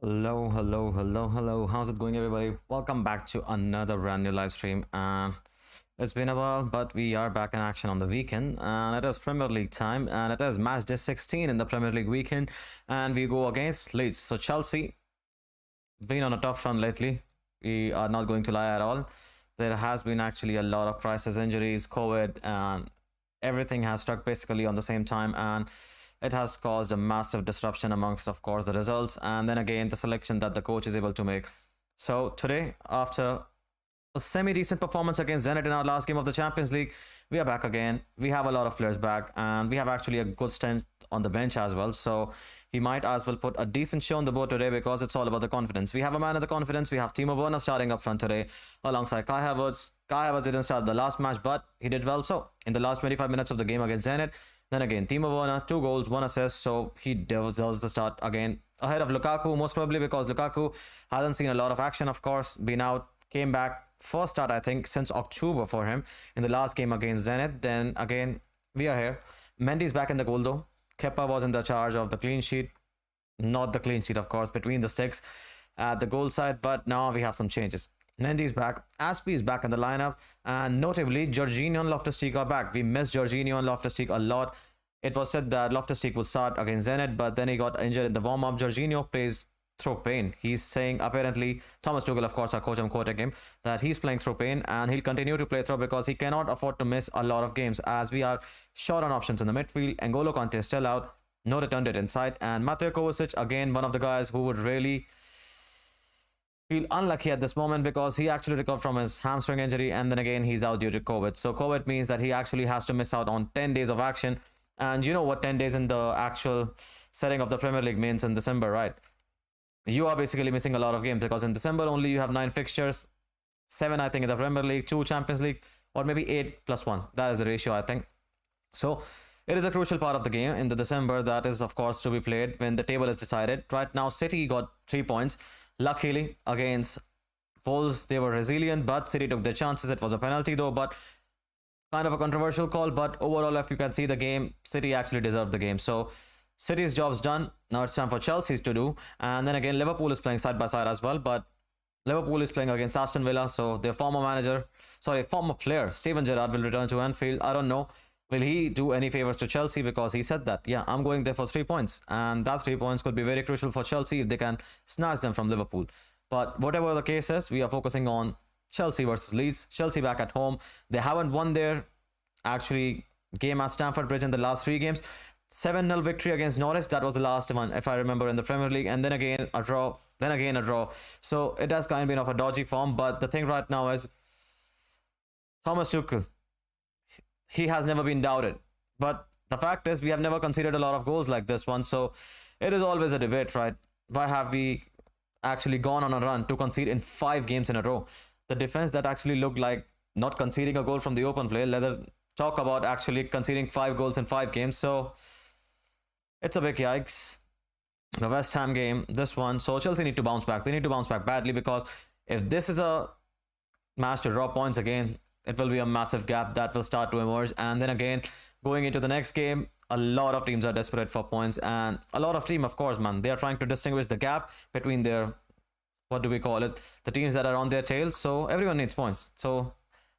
Hello. How's it going, everybody? Welcome back to another brand new live stream. And it's been a while, but we are back in action on the weekend. And it is Premier League time, and it is match day 16 in the Premier League weekend. And we go against Leeds. So, Chelsea, been on a tough run lately. We are not going to lie at all. There has been actually a lot of crisis injuries, COVID, and everything has struck basically on the same time. And it has caused a massive disruption amongst, of course, the results and then again the selection that the coach is able to make. So today, after a semi-decent performance against Zenit in our last game of the Champions League, we are back again. We have a lot of players back, and we have actually a good strength on the bench as well. So we might as well put a decent show on the board today because it's all about the confidence. We have a man of the confidence. We have Timo Werner starting up front today alongside Kai Havertz. Kai Havertz didn't start the last match, but he did well. So in the last 25 minutes of the game against Zenit, then again, Timo Werner, 2 goals, 1 assist, so he deserves the start again. Ahead of Lukaku, most probably because Lukaku hasn't seen a lot of action, of course, been out, came back, first start, I think, since October for him in the last game against Zenit. Then again, we are here. Mendy's back in the goal though. Kepa was in the charge of the clean sheet. Not the clean sheet, of course, between the sticks at the goal side, but now we have some changes. Mendy's back, Aspie is back in the lineup, and notably, Jorginho and Loftus-Cheek are back. We missed Jorginho and Loftus-Cheek a lot. It was said that Loftus-Cheek would start against Zenit, but then he got injured in the warm-up. Jorginho plays through pain. He's saying, apparently, Thomas Tuchel, of course, our coach, I'm quoting him, that he's playing through pain, and he'll continue to play through because he cannot afford to miss a lot of games, as we are short on options in the midfield. N'Golo Kante is still out. No returned it inside, and Mateo Kovacic, again, one of the guys who would really feel unlucky at this moment because he actually recovered from his hamstring injury and then again he's out due to COVID. So COVID means that he actually has to miss out on 10 days of action. And you know what 10 days in the actual setting of the Premier League means in December, right? You are basically missing a lot of games because in December only you have 9 fixtures, 7 I think in the Premier League, 2 Champions League, or maybe 8 plus 1. That is the ratio, I think. So it is a crucial part of the game in the December that is of course to be played when the table is decided. Right now City got 3 points. Luckily, against Wolves, they were resilient, but City took their chances. It was a penalty, though, but kind of a controversial call. But overall, if you can see the game, City actually deserved the game. So City's job's done. Now it's time for Chelsea's to do. And then again, Liverpool is playing side by side as well. But Liverpool is playing against Aston Villa. So their former player, Steven Gerrard, will return to Anfield. I don't know. Will he do any favors to Chelsea? Because he said that, yeah, I'm going there for 3 points. And that 3 points could be very crucial for Chelsea if they can snatch them from Liverpool. But whatever the case is, we are focusing on Chelsea versus Leeds. Chelsea back at home. They haven't won their actually game at Stamford Bridge in the last 3 games. 7-0 victory against Norwich. That was the last one, if I remember, in the Premier League. And then again, a draw. Then again, a draw. So it has kind of been of a dodgy form. But the thing right now is Thomas Tuchel, he has never been doubted. But the fact is, we have never conceded a lot of goals like this one. So it is always a debate, right? Why have we actually gone on a run to concede in 5 games in a row? The defense that actually looked like not conceding a goal from the open play, let us talk about actually conceding 5 goals in 5 games. So it's a big yikes. The West Ham game, this one. So Chelsea need to bounce back. They need to bounce back badly because if this is a match to draw points again, it will be a massive gap that will start to emerge. And then again, going into the next game, a lot of teams are desperate for points. And a lot of teams, of course, man, they are trying to distinguish the gap between their, what do we call it? The teams that are on their tails. So everyone needs points. So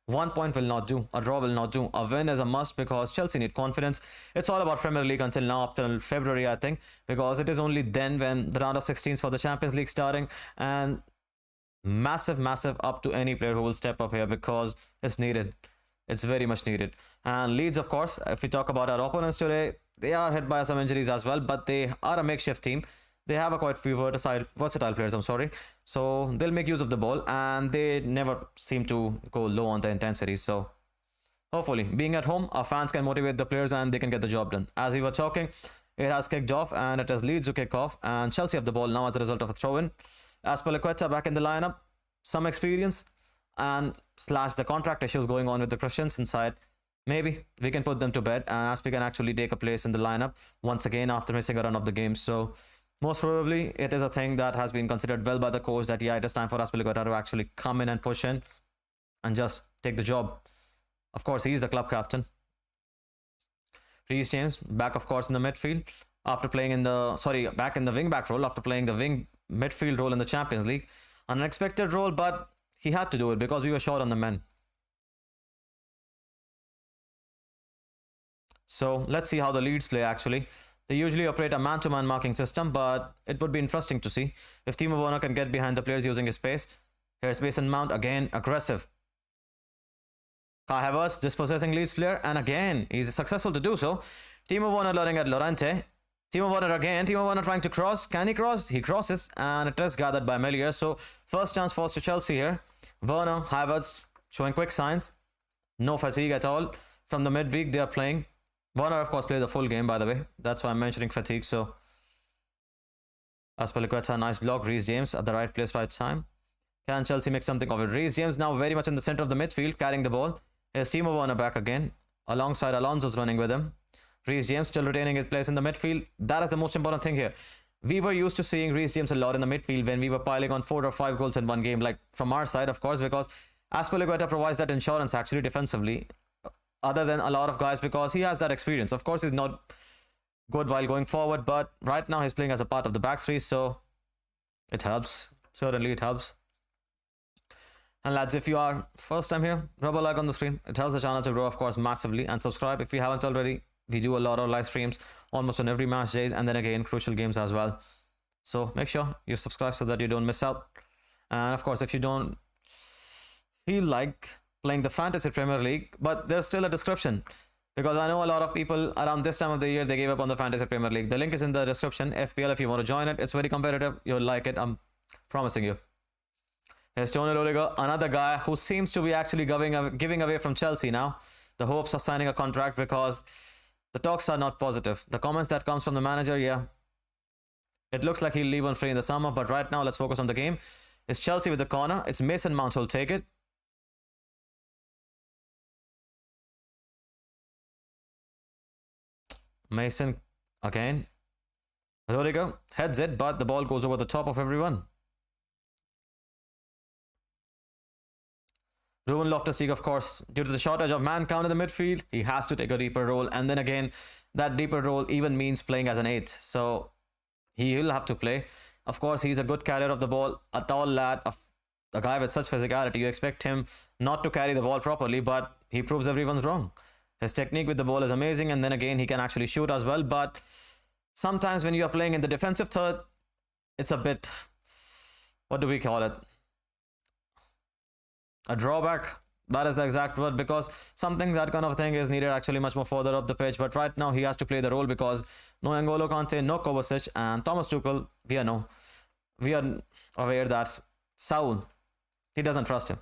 1 point will not do. A draw will not do. A win is a must because Chelsea need confidence. It's all about Premier League until now, up till February, I think. Because it is only then when the round of 16s for the Champions League starting. And massive up to any player who will step up here because it's needed. It's very much needed. And Leeds, of course, if we talk about our opponents today, they are hit by some injuries as well, but they are a makeshift team. They have a quite few versatile players, I'm sorry. So they'll make use of the ball and they never seem to go low on the intensity. So hopefully, being at home, our fans can motivate the players and they can get the job done. As we were talking, it has kicked off and it is Leeds who kick off and Chelsea have the ball now as a result of a throw-in. Azpilicueta back in the lineup, some experience, and slash the contract issues going on with the Christians inside. Maybe we can put them to bed, and Aspi can actually take a place in the lineup once again after missing a run of the game. So most probably it is a thing that has been considered well by the coach that yeah, it is time for Azpilicueta to actually come in and push in and just take the job. Of course, he's the club captain. Reece James back, of course, in the midfield after playing in the, sorry, back in the wing back role after playing the wing midfield role in the Champions League. An unexpected role, but he had to do it because we were short on the men. So let's see how the Leeds play actually. They usually operate a man-to-man marking system, but it would be interesting to see if Timo Werner can get behind the players using his pace. Here's Mason Mount, again aggressive. Kai Havertz dispossessing Leeds player, and again he's successful to do so. Timo Werner learning at Lorente. Timo Werner again. Timo Werner trying to cross. Can he cross? He crosses, and it is gathered by Melier. So first chance falls to Chelsea here. Werner, Havertz showing quick signs. No fatigue at all. From the midweek they are playing. Werner, of course, played the full game, by the way. That's why I'm mentioning fatigue. So Azpilicueta, nice block. Reece James at the right place, right time. Can Chelsea make something of it? Reece James now very much in the center of the midfield, carrying the ball. Here's Timo Werner back again. Alongside Alonso's running with him. Reece James still retaining his place in the midfield. That is the most important thing here. We were used to seeing Reece James a lot in the midfield when we were piling on 4 or 5 goals in one game. Like from our side, of course, because Azpilicueta provides that insurance actually defensively. Other than a lot of guys, because he has that experience. Of course, he's not good while going forward, but right now he's playing as a part of the back three, so it helps. Certainly it helps. And lads, if you are first time here, rub a like on the stream. It helps the channel to grow, of course, massively. And subscribe if you haven't already. We do a lot of live streams almost on every match days, and then again crucial games as well. So make sure you subscribe so that you don't miss out. And of course, if you don't feel like playing the Fantasy Premier League, but there's still a description, because I know a lot of people around this time of the year, they gave up on the Fantasy Premier League. The link is in the description. FPL, if you want to join it, it's very competitive. You'll like it, I'm promising you. Here's Tony Rudiger, another guy who seems to be actually giving away from Chelsea now. The hopes of signing a contract, because the talks are not positive. The comments that comes from the manager, yeah, it looks like he'll leave on free in the summer, but right now let's focus on the game. It's Chelsea with the corner. It's Mason Mount who'll take it. Mason again. Rudiger heads it, but the ball goes over the top of everyone. Ruben Loftus-Cheek, of course, due to the shortage of man count in the midfield, he has to take a deeper role. And then again, that deeper role even means playing as an 8. So he will have to play. Of course, he's a good carrier of the ball, a tall lad, a guy with such physicality. You expect him not to carry the ball properly, but he proves everyone's wrong. His technique with the ball is amazing, and then again, he can actually shoot as well. But sometimes when you are playing in the defensive third, it's a bit, what do we call it? A drawback. That is the exact word, because something that kind of thing is needed actually much more further up the pitch. But right now, he has to play the role because no N'Golo Kante, no Kovacic, and Thomas Tuchel, we are aware that Saul, he doesn't trust him.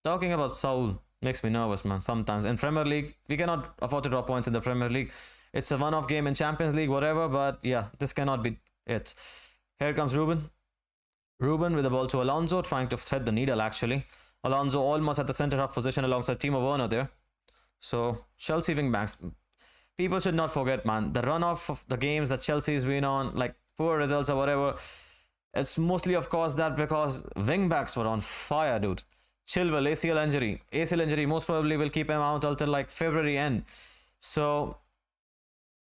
Talking about Saul makes me nervous, man. Sometimes in Premier League, we cannot afford to drop points in the Premier League. It's a one-off game in Champions League, whatever. But yeah, this cannot be it. Here comes Ruben. Ruben with the ball to Alonso, trying to thread the needle actually. Alonso almost at the center half position alongside Timo Werner there. So Chelsea wing backs. People should not forget, man, the run-off of the games that Chelsea's been on, like poor results or whatever. It's mostly, of course, that because wing backs were on fire, dude. Chilwell, ACL injury. ACL injury most probably will keep him out until like February end. So,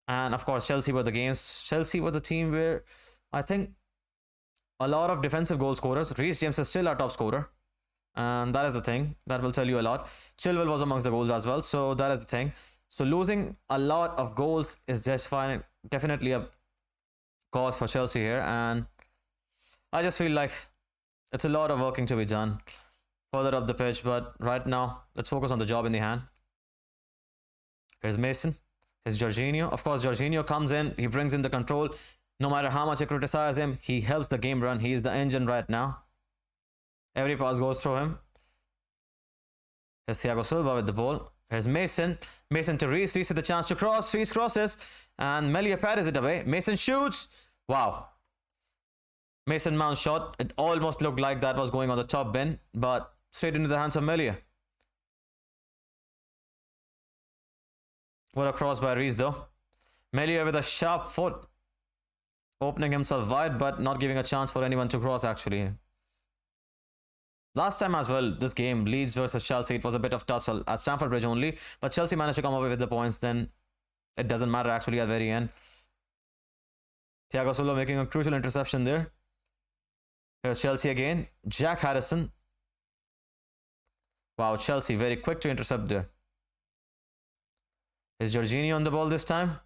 and of course, Chelsea were the games. Chelsea was the team where I think a lot of defensive goal scorers. Reece James is still our top scorer. And that is the thing. That will tell you a lot. Chilwell was amongst the goals as well. So that is the thing. So losing a lot of goals is just fine. Definitely a cause for Chelsea here. And I just feel like it's a lot of working to be done further up the pitch. But right now, let's focus on the job in the hand. Here's Mason. Here's Jorginho. Of course, Jorginho comes in. He brings in the control. No matter how much I criticize him, he helps the game run. He's the engine right now. Every pass goes through him. Here's Thiago Silva with the ball. Here's Mason. Mason to Reece. Reece with the chance to cross. Reece crosses. And Melia parries it away. Mason shoots. Wow. Mason Mount shot. It almost looked like that was going on the top bin, but straight into the hands of Melia. What a cross by Reece though. Melia with a sharp foot. Opening himself wide, but not giving a chance for anyone to cross actually. Last time as well, this game, Leeds versus Chelsea, it was a bit of tussle at Stamford Bridge only. But Chelsea managed to come away with the points. Then It doesn't matter actually at the very end. Thiago Silva making a crucial interception there. Here's Chelsea again. Jack Harrison. Wow, Chelsea very quick to intercept there. Is Jorginho on the ball this time?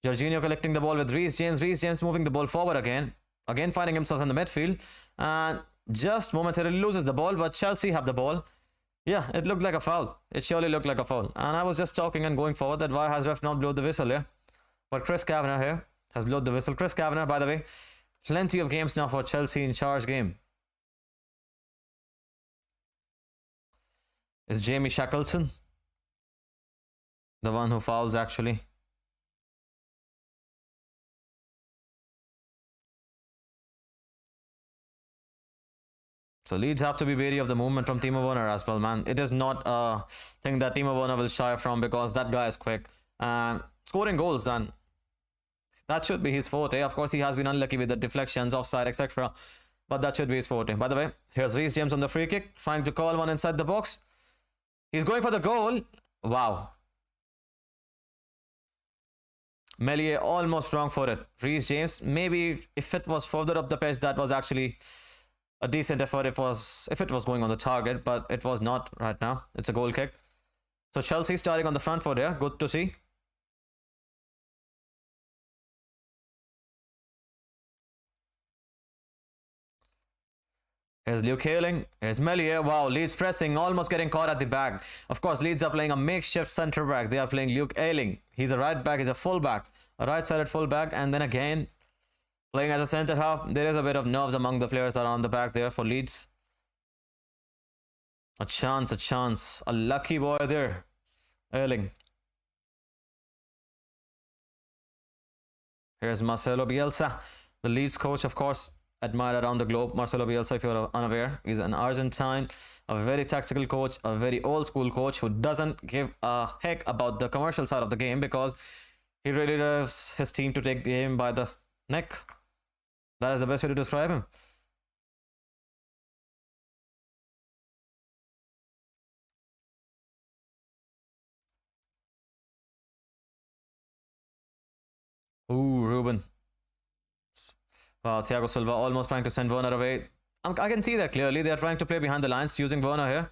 Jorginho collecting the ball with Reece James. Reece James moving the ball forward again. Again finding himself in the midfield. And just momentarily loses the ball, but Chelsea have the ball. Yeah, it looked like a foul. It surely looked like a foul. And I was just talking and going forward that why has ref not blown the whistle here? But Chris Kavanagh here has blown the whistle. Chris Kavanagh, by the way, plenty of games now for Chelsea in charge game. Is Jamie Shackleton the one who fouls actually? So Leeds have to be wary of the movement from Timo Werner as well, man. It is not a thing that Timo Werner will shy from because that guy is quick. And scoring goals, then that should be his forte. Of course, he has been unlucky with the deflections, offside, etc. But that should be his forte. By the way, here's Reece James on the free kick, trying to call one inside the box. He's going for the goal. Wow. Meslier almost wrong for it. Reece James, maybe if it was further up the pitch, that was actually a decent effort if it was going on the target, but it was not right now. It's a goal kick. So Chelsea starting on the front foot here. Good to see. Here's Luke Ayling. Here's Meslier. Wow, Leeds pressing, almost getting caught at the back. Of course, Leeds are playing a makeshift centre back. They are playing Luke Ayling. He's a right back. He's a full back. A right-sided full back. And then again, playing as a centre half. There is a bit of nerves among the players that are on the back there for Leeds. A chance, a chance. A lucky boy there. Ayling. Here's Marcelo Bielsa. The Leeds coach, of course, admired around the globe. Marcelo Bielsa, if you're unaware, is an Argentine, a very tactical coach, a very old school coach who doesn't give a heck about the commercial side of the game because he really loves his team to take the game by the neck. That is the best way to describe him. Ooh, Ruben. Thiago Silva almost trying to send Werner away. I can see that clearly. They are trying to play behind the lines using Werner here.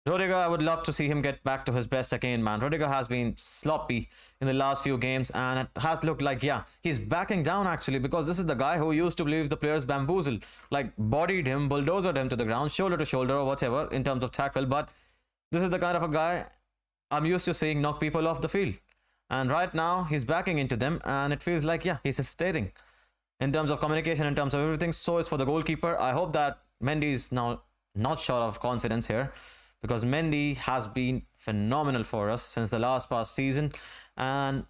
Rudiger, I would love to see him get back to his best again, man. Rudiger has been sloppy in the last few games and it has looked like, yeah, he's backing down actually because this is the guy who used to leave the players bamboozled, like bodied him, bulldozered him to the ground, shoulder to shoulder or whatever in terms of tackle. But this is the kind of a guy I'm used to seeing knock people off the field. And right now he's backing into them and it feels like, yeah, he's hesitating in terms of communication, in terms of everything. So is for the goalkeeper. I hope that Mendy is now not short of confidence here because Mendy has been phenomenal for us since the past season. And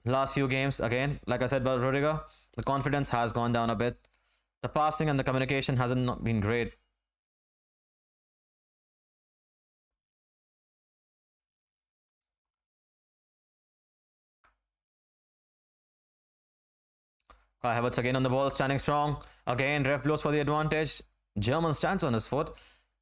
last few games, again, like I said about Rudiger, the confidence has gone down a bit. The passing and the communication hasn't been great. Kai Havertz again on the ball, standing strong. Again, ref blows for the advantage. German stands on his foot.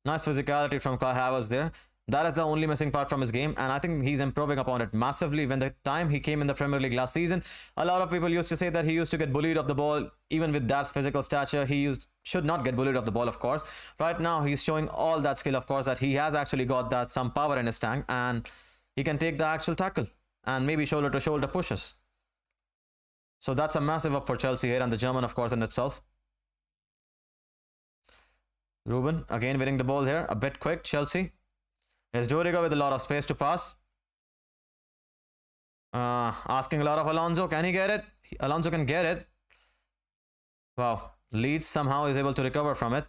Nice physicality from Kai Havertz there. That is the only missing part from his game, and I think he's improving upon it massively. When the time he came in the Premier League last season, a lot of people used to say that he used to get bullied off the ball. Even with that physical stature, should not get bullied off the ball, of course. Right now, he's showing all that skill, of course, that he has actually got that some power in his tank, and he can take the actual tackle and maybe shoulder to shoulder pushes. So that's a massive up for Chelsea here, and the German, of course, in itself. Ruben, again winning the ball here. A bit quick, Chelsea. Here's Rudiger with a lot of space to pass. Asking a lot of Alonso. Can he get it? Alonso can get it. Wow. Leeds somehow is able to recover from it.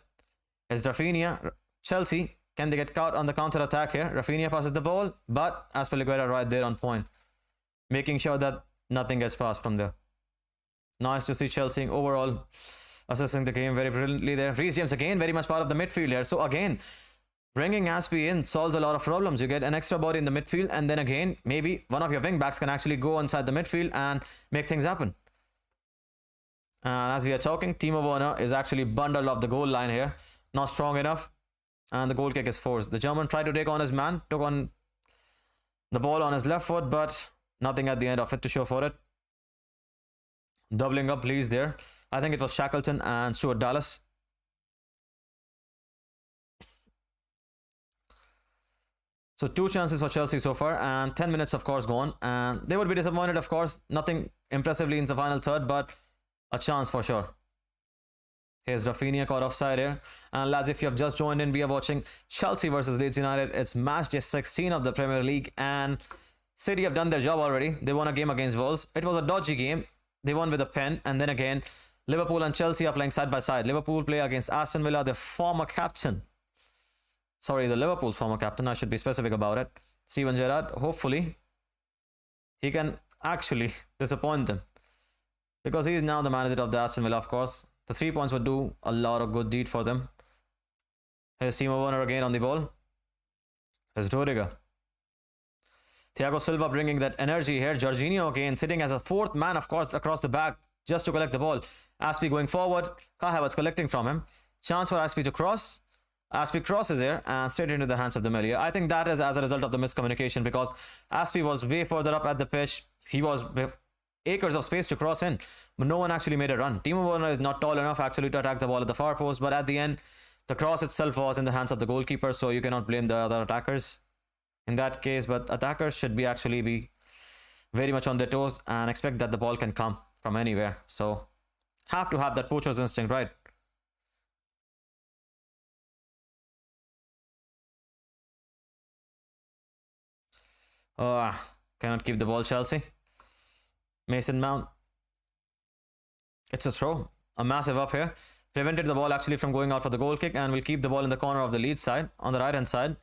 Here's Rafinha. Chelsea, can they get caught on the counter attack here? Rafinha passes the ball, but Azpilicueta right there on point, making sure that nothing gets passed from there. Nice to see Chelsea overall assessing the game very brilliantly there. Reece James again very much part of the midfield here. So again, bringing Aspie in solves a lot of problems. You get an extra body in the midfield, and then again, maybe one of your wing backs can actually go inside the midfield and make things happen. As we are talking, Timo Werner is actually bundled off the goal line here. Not strong enough. And the goal kick is forced. The German tried to take on his man, took on The ball on his left foot, but nothing at the end of it to show for it. Doubling up Leeds there. I think it was Shackleton and Stuart Dallas. So 2 chances for Chelsea so far, and 10 minutes of course gone, and they would be disappointed of course. Nothing impressively in the final third, but a chance for sure. Here's Rafinha caught offside here. And lads, if you have just joined in, we are watching Chelsea versus Leeds United. It's match day 16 of the Premier League, and City have done their job already. They won a game against Wolves. It was a dodgy game. They won with a pen, and then again, Liverpool and Chelsea are playing side by side. Liverpool play against Aston Villa, their former captain. Sorry, the Liverpool's former captain. I should be specific about it. Steven Gerrard. Hopefully, he can actually disappoint them, because he is now the manager of the Aston Villa, of course. The 3 points would do a lot of good deed for them. Here's Timo Werner again on the ball. Here's Rodrigo. Thiago Silva bringing that energy here. Jorginho again sitting as a 4th man, of course, across the back just to collect the ball. Aspie going forward. Kai Havertz collecting from him. Chance for Aspie to cross. Aspie crosses here and straight into the hands of the Melia. I think that is as a result of the miscommunication, because Aspie was way further up at the pitch. He was with acres of space to cross in, but no one actually made a run. Timo Werner is not tall enough actually to attack the ball at the far post, but at the end, the cross itself was in the hands of the goalkeeper, so you cannot blame the other attackers in that case. But attackers should be actually be very much on their toes and expect that the ball can come from anywhere. So have to have that poacher's instinct, right? Cannot keep the ball, Chelsea. Mason Mount. It's a throw. A massive up here. Prevented the ball actually from going out for the goal kick, and will keep the ball in the corner of the Leeds side, on the right hand side.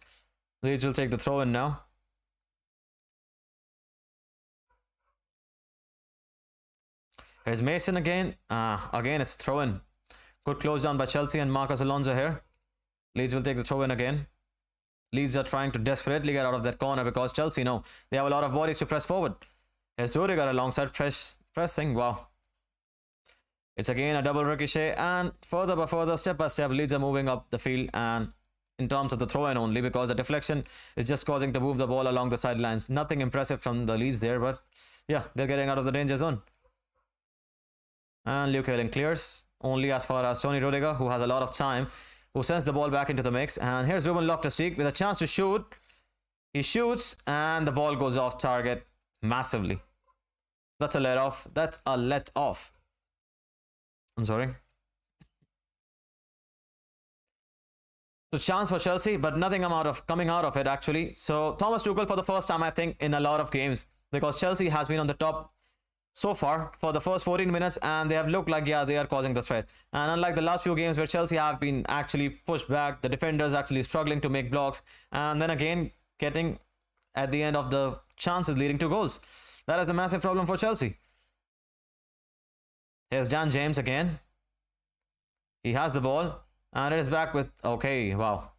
Leeds will take the throw in now. Here's Mason again. Again it's throw in. Good close down by Chelsea and Marcos Alonso here. Leeds will take the throw in again. Leeds are trying to desperately get out of that corner, because Chelsea know they have a lot of bodies to press forward. Here's Rodrigo alongside pressing. Wow. It's again a double ricochet, and further by further, step by step, Leeds are moving up the field, and in terms of the throw-in only, because the deflection is just causing to move the ball along the sidelines. Nothing impressive from the Leeds there, but yeah, they're getting out of the danger zone. And Luke Ayling clears only as far as Tony Rudiger, who has a lot of time, who sends the ball back into the mix. And here's Ruben Loftus-Cheek with a chance to shoot. He shoots, and the ball goes off target massively. That's a let off. That's a let off. I'm sorry. So chance for Chelsea, but nothing coming out of it actually. So Thomas Tuchel for the first time, I think, in a lot of games, because Chelsea has been on the top so far for the first 14 minutes, and they have looked like, yeah, they are causing the threat. And unlike the last few games where Chelsea have been actually pushed back, the defenders actually struggling to make blocks, and then again getting at the end of the chances leading to goals. That is the massive problem for Chelsea. Here's Dan James again. He has the ball, and it is back with, okay, wow.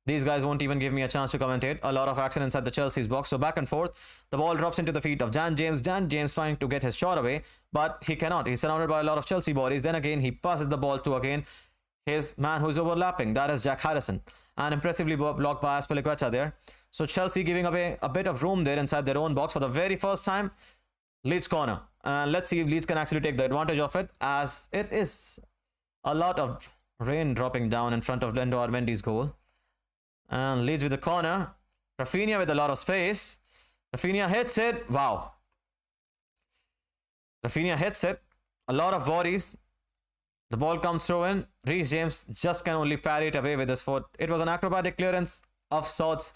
These guys won't even give me a chance to commentate. A lot of action inside the Chelsea's box. So back and forth. The ball drops into the feet of Dan James. Dan James trying to get his shot away, but he cannot. He's surrounded by a lot of Chelsea bodies. Then again, he passes the ball to again his man who's overlapping. That is Jack Harrison. And impressively blocked by Azpilicueta there. So Chelsea giving away a bit of room there inside their own box for the very first time. Leeds corner. And let's see if Leeds can actually take the advantage of it, as it is a lot of rain dropping down in front of Lendo Armendi's goal. And Leeds with the corner. Rafinha with a lot of space. Rafinha hits it. Wow. Rafinha hits it. A lot of bodies. The ball comes through in. Reece James just can only parry it away with his foot. It was an acrobatic clearance of sorts.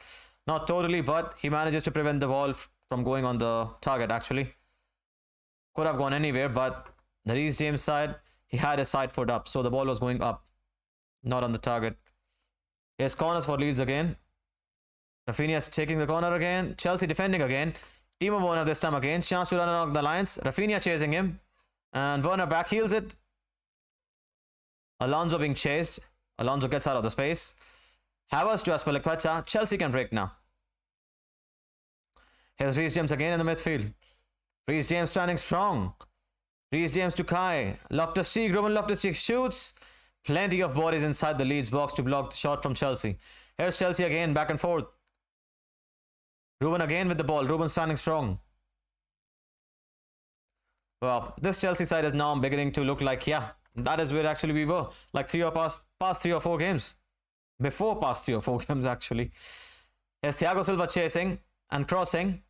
Not totally, but he manages to prevent the ball from going on the target actually. Could have gone anywhere, but the Reece James side, he had his side foot up, so the ball was going up, not on the target. Here's corners for Leeds again. Rafinha's taking the corner again. Chelsea defending again. Timo Werner this time again. Chance to run along the lines. Rafinha chasing him. And Werner backheels it. Alonso being chased. Alonso gets out of the space. Havertz to Azpilicueta. Chelsea can break now. Here's Reece James again in the midfield. Reece James standing strong. Reece James to Kai. Loftus-Cheek. Ruben Loftus-Cheek shoots. Plenty of bodies inside the Leeds box to block the shot from Chelsea. Here's Chelsea again, back and forth. Ruben again with the ball. Ruben standing strong. Well, this Chelsea side is now beginning to look like, yeah, that is where actually we were. Like past 3 or 4 games. Before past 3 or 4 games, actually. Here's Thiago Silva chasing and crossing.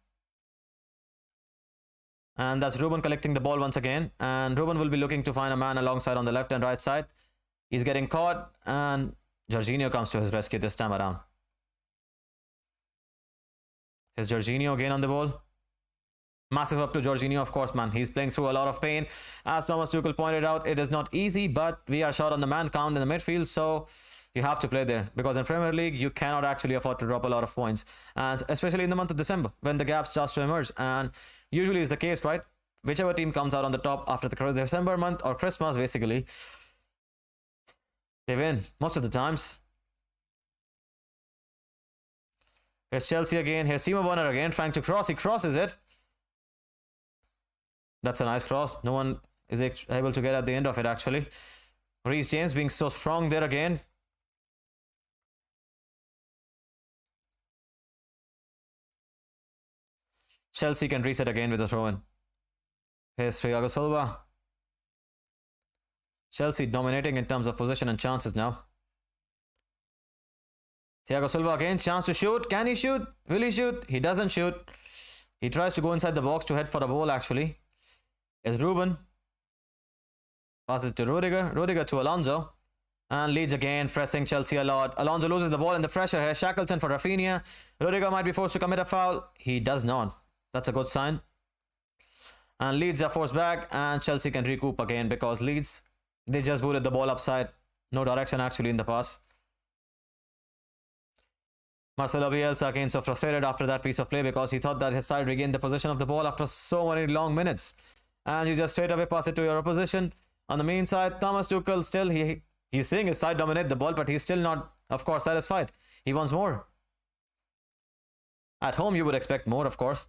And that's Ruben collecting the ball once again. And Ruben will be looking to find a man alongside on the left and right side. He's getting caught. And Jorginho comes to his rescue this time around. Here's Jorginho again on the ball. Massive up to Jorginho, of course, man. He's playing through a lot of pain. As Thomas Tuchel pointed out, it is not easy, but we are short on the man count in the midfield, so you have to play there. Because in Premier League, you cannot actually afford to drop a lot of points. And especially in the month of December, when the gap starts to emerge. And usually is the case, right? Whichever team comes out on the top after the December month or Christmas, basically, they win most of the times. Here's Chelsea again. Here's Timo Werner again, trying to cross. He crosses it. That's a nice cross. No one is able to get at the end of it, actually. Reece James being so strong there again. Chelsea can reset again with a throw-in. Here's Thiago Silva. Chelsea dominating in terms of possession and chances now. Thiago Silva again, chance to shoot. Can he shoot? Will he shoot? He doesn't shoot. He tries to go inside the box to head for a ball, actually. Is Ruben. Passes to Rudiger. Rudiger to Alonso. And Leeds again, pressing Chelsea a lot. Alonso loses the ball in the pressure here. Shackleton for Rafinha. Rudiger might be forced to commit a foul. He does not. That's a good sign. And Leeds are forced back. And Chelsea can recoup again because Leeds, they just booted the ball upside. No direction actually in the pass. Marcelo Bielsa again so frustrated after that piece of play because he thought that his side regained the possession of the ball after so many long minutes. And you just straight away pass it to your opposition. On the main side, Thomas Tuchel still, he's seeing his side dominate the ball, but he's still not, of course, satisfied. He wants more. At home, you would expect more, of course.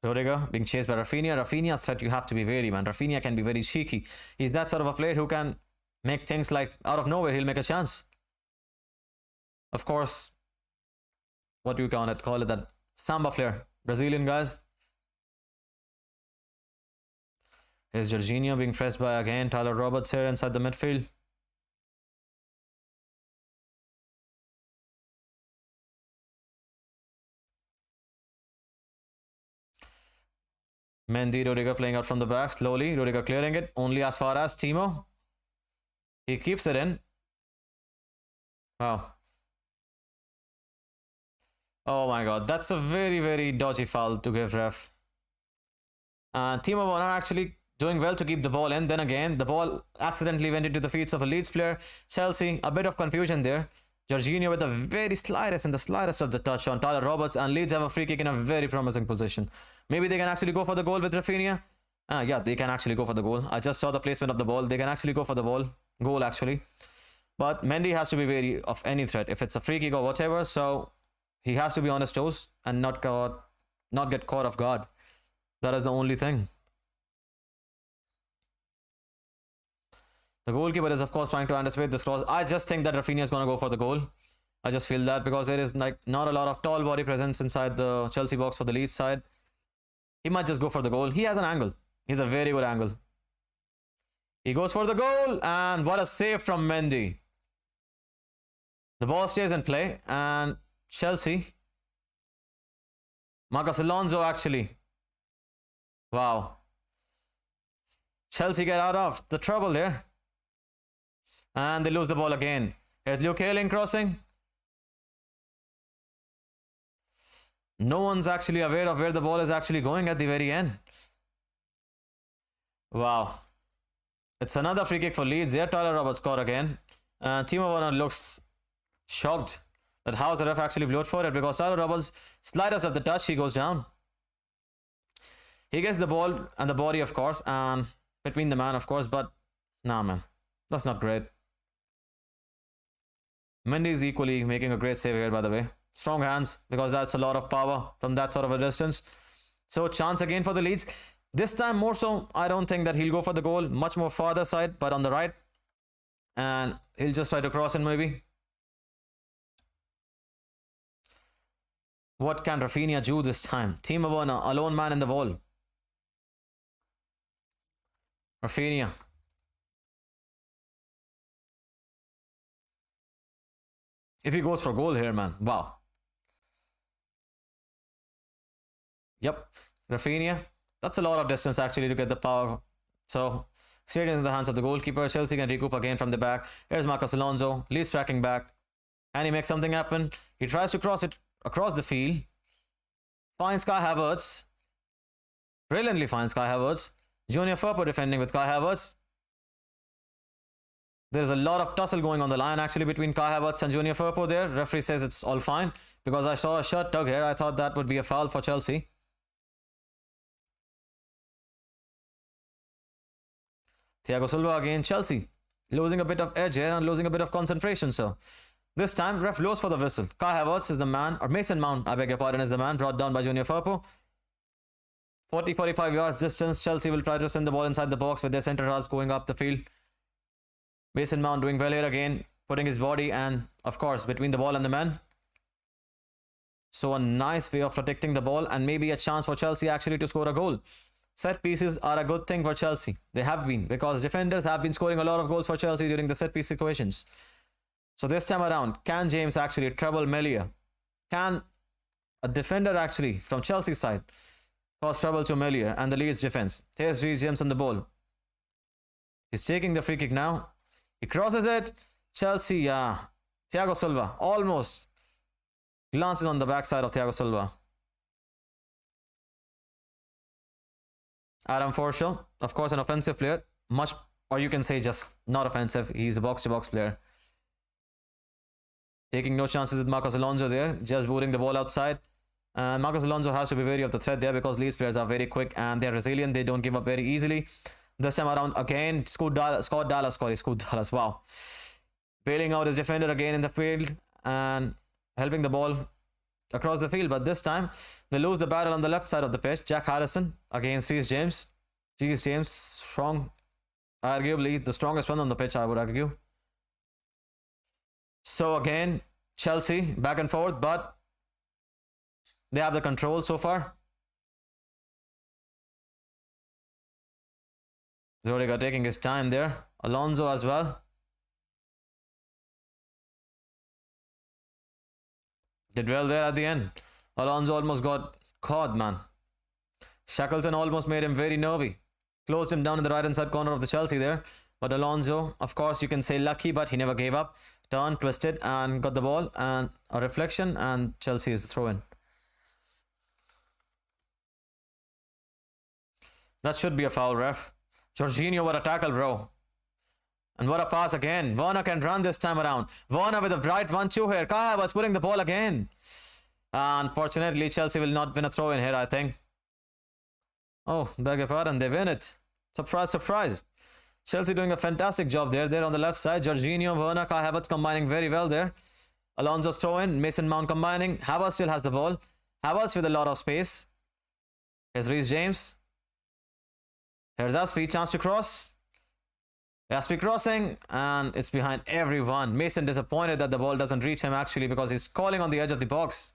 Rudiger being chased by Rafinha. Rafinha's threat, you have to be wary, man. Rafinha can be very cheeky. He's that sort of a player who can make things like out of nowhere, he'll make a chance. Of course, what do you call it that samba flair. Brazilian guys. Here's Jorginho being pressed by again Tyler Roberts here inside the midfield. Mendy, Rudiger playing out from the back slowly. Rudiger clearing it only as far as Timo. He keeps it in. Wow. Oh my god, that's a very, very dodgy foul to give ref. Timo Werner actually doing well to keep the ball in. Then again, the ball accidentally went into the feet of a Leeds player. Chelsea, a bit of confusion there. Jorginho with the very slightest and the slightest of the touch on Tyler Roberts, and Leeds have a free kick in a very promising position. Maybe they can actually go for the goal with Rafinha. Yeah, they can actually go for the goal. I just saw the placement of the ball. They can actually go for the goal actually. But Mendy has to be wary of any threat. If it's a free kick or whatever, so he has to be on his toes and not get caught off guard. That is the only thing. The goalkeeper is, of course, trying to anticipate this cross. I just think that Rafinha is going to go for the goal. I just feel that because there is like not a lot of tall body presence inside the Chelsea box for the Leeds side. He might just go for the goal. He has an angle. He's a very good angle. He goes for the goal. And what a save from Mendy. The ball stays in play. And Chelsea. Marcos Alonso actually. Wow. Chelsea get out of the trouble there. And they lose the ball again. Here's Luke Ayling crossing. No one's actually aware of where the ball is actually going at the very end. Wow. It's another free kick for Leeds. There, Tyler Roberts scored again. And Timo Werner looks shocked that how the ref actually blew for it, because Tyler Roberts, slightest of the touch, he goes down. He gets the ball and the body, of course, and between the man, of course, but nah, man. That's not great. Mendy is equally making a great save here, by the way. Strong hands, because that's a lot of power from that sort of a distance. So chance again for the Leeds. This time more so, I don't think that he'll go for the goal. Much more farther side, but on the right. And he'll just try to cross in maybe. What can Rafinha do this time? Timo Werner, alone man in the wall. Rafinha. If he goes for goal here, man. Wow. Yep. Rafinha. That's a lot of distance actually to get the power. So, straight into the hands of the goalkeeper. Chelsea can recoup again from the back. Here's Marcos Alonso. Leeds tracking back. Can he make something happen? He tries to cross it across the field. Finds Kai Havertz. Brilliantly finds Kai Havertz. Junior Firpo defending with Kai Havertz. There's a lot of tussle going on the line actually between Kai Havertz and Junior Firpo there. Referee says it's all fine. Because I saw a shirt tug here, I thought that would be a foul for Chelsea. Thiago Silva again, Chelsea. Losing a bit of edge here and losing a bit of concentration. So this time, ref blows for the whistle. Kai Havertz is the man, or Mason Mount, I beg your pardon, is the man brought down by Junior Firpo. 40-45 yards distance. Chelsea will try to send the ball inside the box with their centre halves going up the field. Mason Mount doing well here again, putting his body and, of course, between the ball and the man. So a nice way of protecting the ball and maybe a chance for Chelsea actually to score a goal. Set pieces are a good thing for Chelsea. They have been, because defenders have been scoring a lot of goals for Chelsea during the set piece situations. So this time around, can James actually trouble Melia? Can a defender actually from Chelsea's side cause trouble to Melia and the Leeds defense? Here's Reece James on the ball. He's taking the free kick now. He crosses it. Chelsea, Thiago Silva almost glances on the backside of Thiago Silva. Adam Forshaw, of course, an offensive player. Much, or you can say just not offensive. He's a box-to-box player. Taking no chances with Marcos Alonso there. Just booting the ball outside. And Marcos Alonso has to be wary of the threat there because Leeds players are very quick and they're resilient. They don't give up very easily. This time around, again, Scott Dallas, wow. Bailing out his defender again in the field and helping the ball across the field. But this time, they lose the battle on the left side of the pitch. Jack Harrison against Reece James. Reece James, strong. Arguably the strongest one on the pitch, I would argue. So again, Chelsea back and forth, but they have the control so far. Zoriga taking his time there. Alonso as well. Did well there at the end. Alonso almost got caught, man. Shackleton almost made him very nervy. Closed him down in the right hand side corner of the Chelsea there. But Alonso, of course, you can say lucky, but he never gave up. Turned, twisted, and got the ball. And a reflection, and Chelsea is the throw-in. That should be a foul, ref. Jorginho, what a tackle, bro. And what a pass again. Werner can run this time around. Werner with a bright 1-2 here. Kai was putting the ball again. Unfortunately, Chelsea will not win a throw-in here, I think. Oh, beg your pardon. They win it. Surprise, surprise. Chelsea doing a fantastic job there. They're on the left side. Jorginho, Werner, Kai Havertz combining very well there. Alonso's throw-in. Mason Mount combining. Havertz still has the ball. Havertz with a lot of space. Here's Reece James. Here's Aspi, chance to cross. Aspi crossing, and it's behind everyone. Mason disappointed that the ball doesn't reach him actually because he's calling on the edge of the box.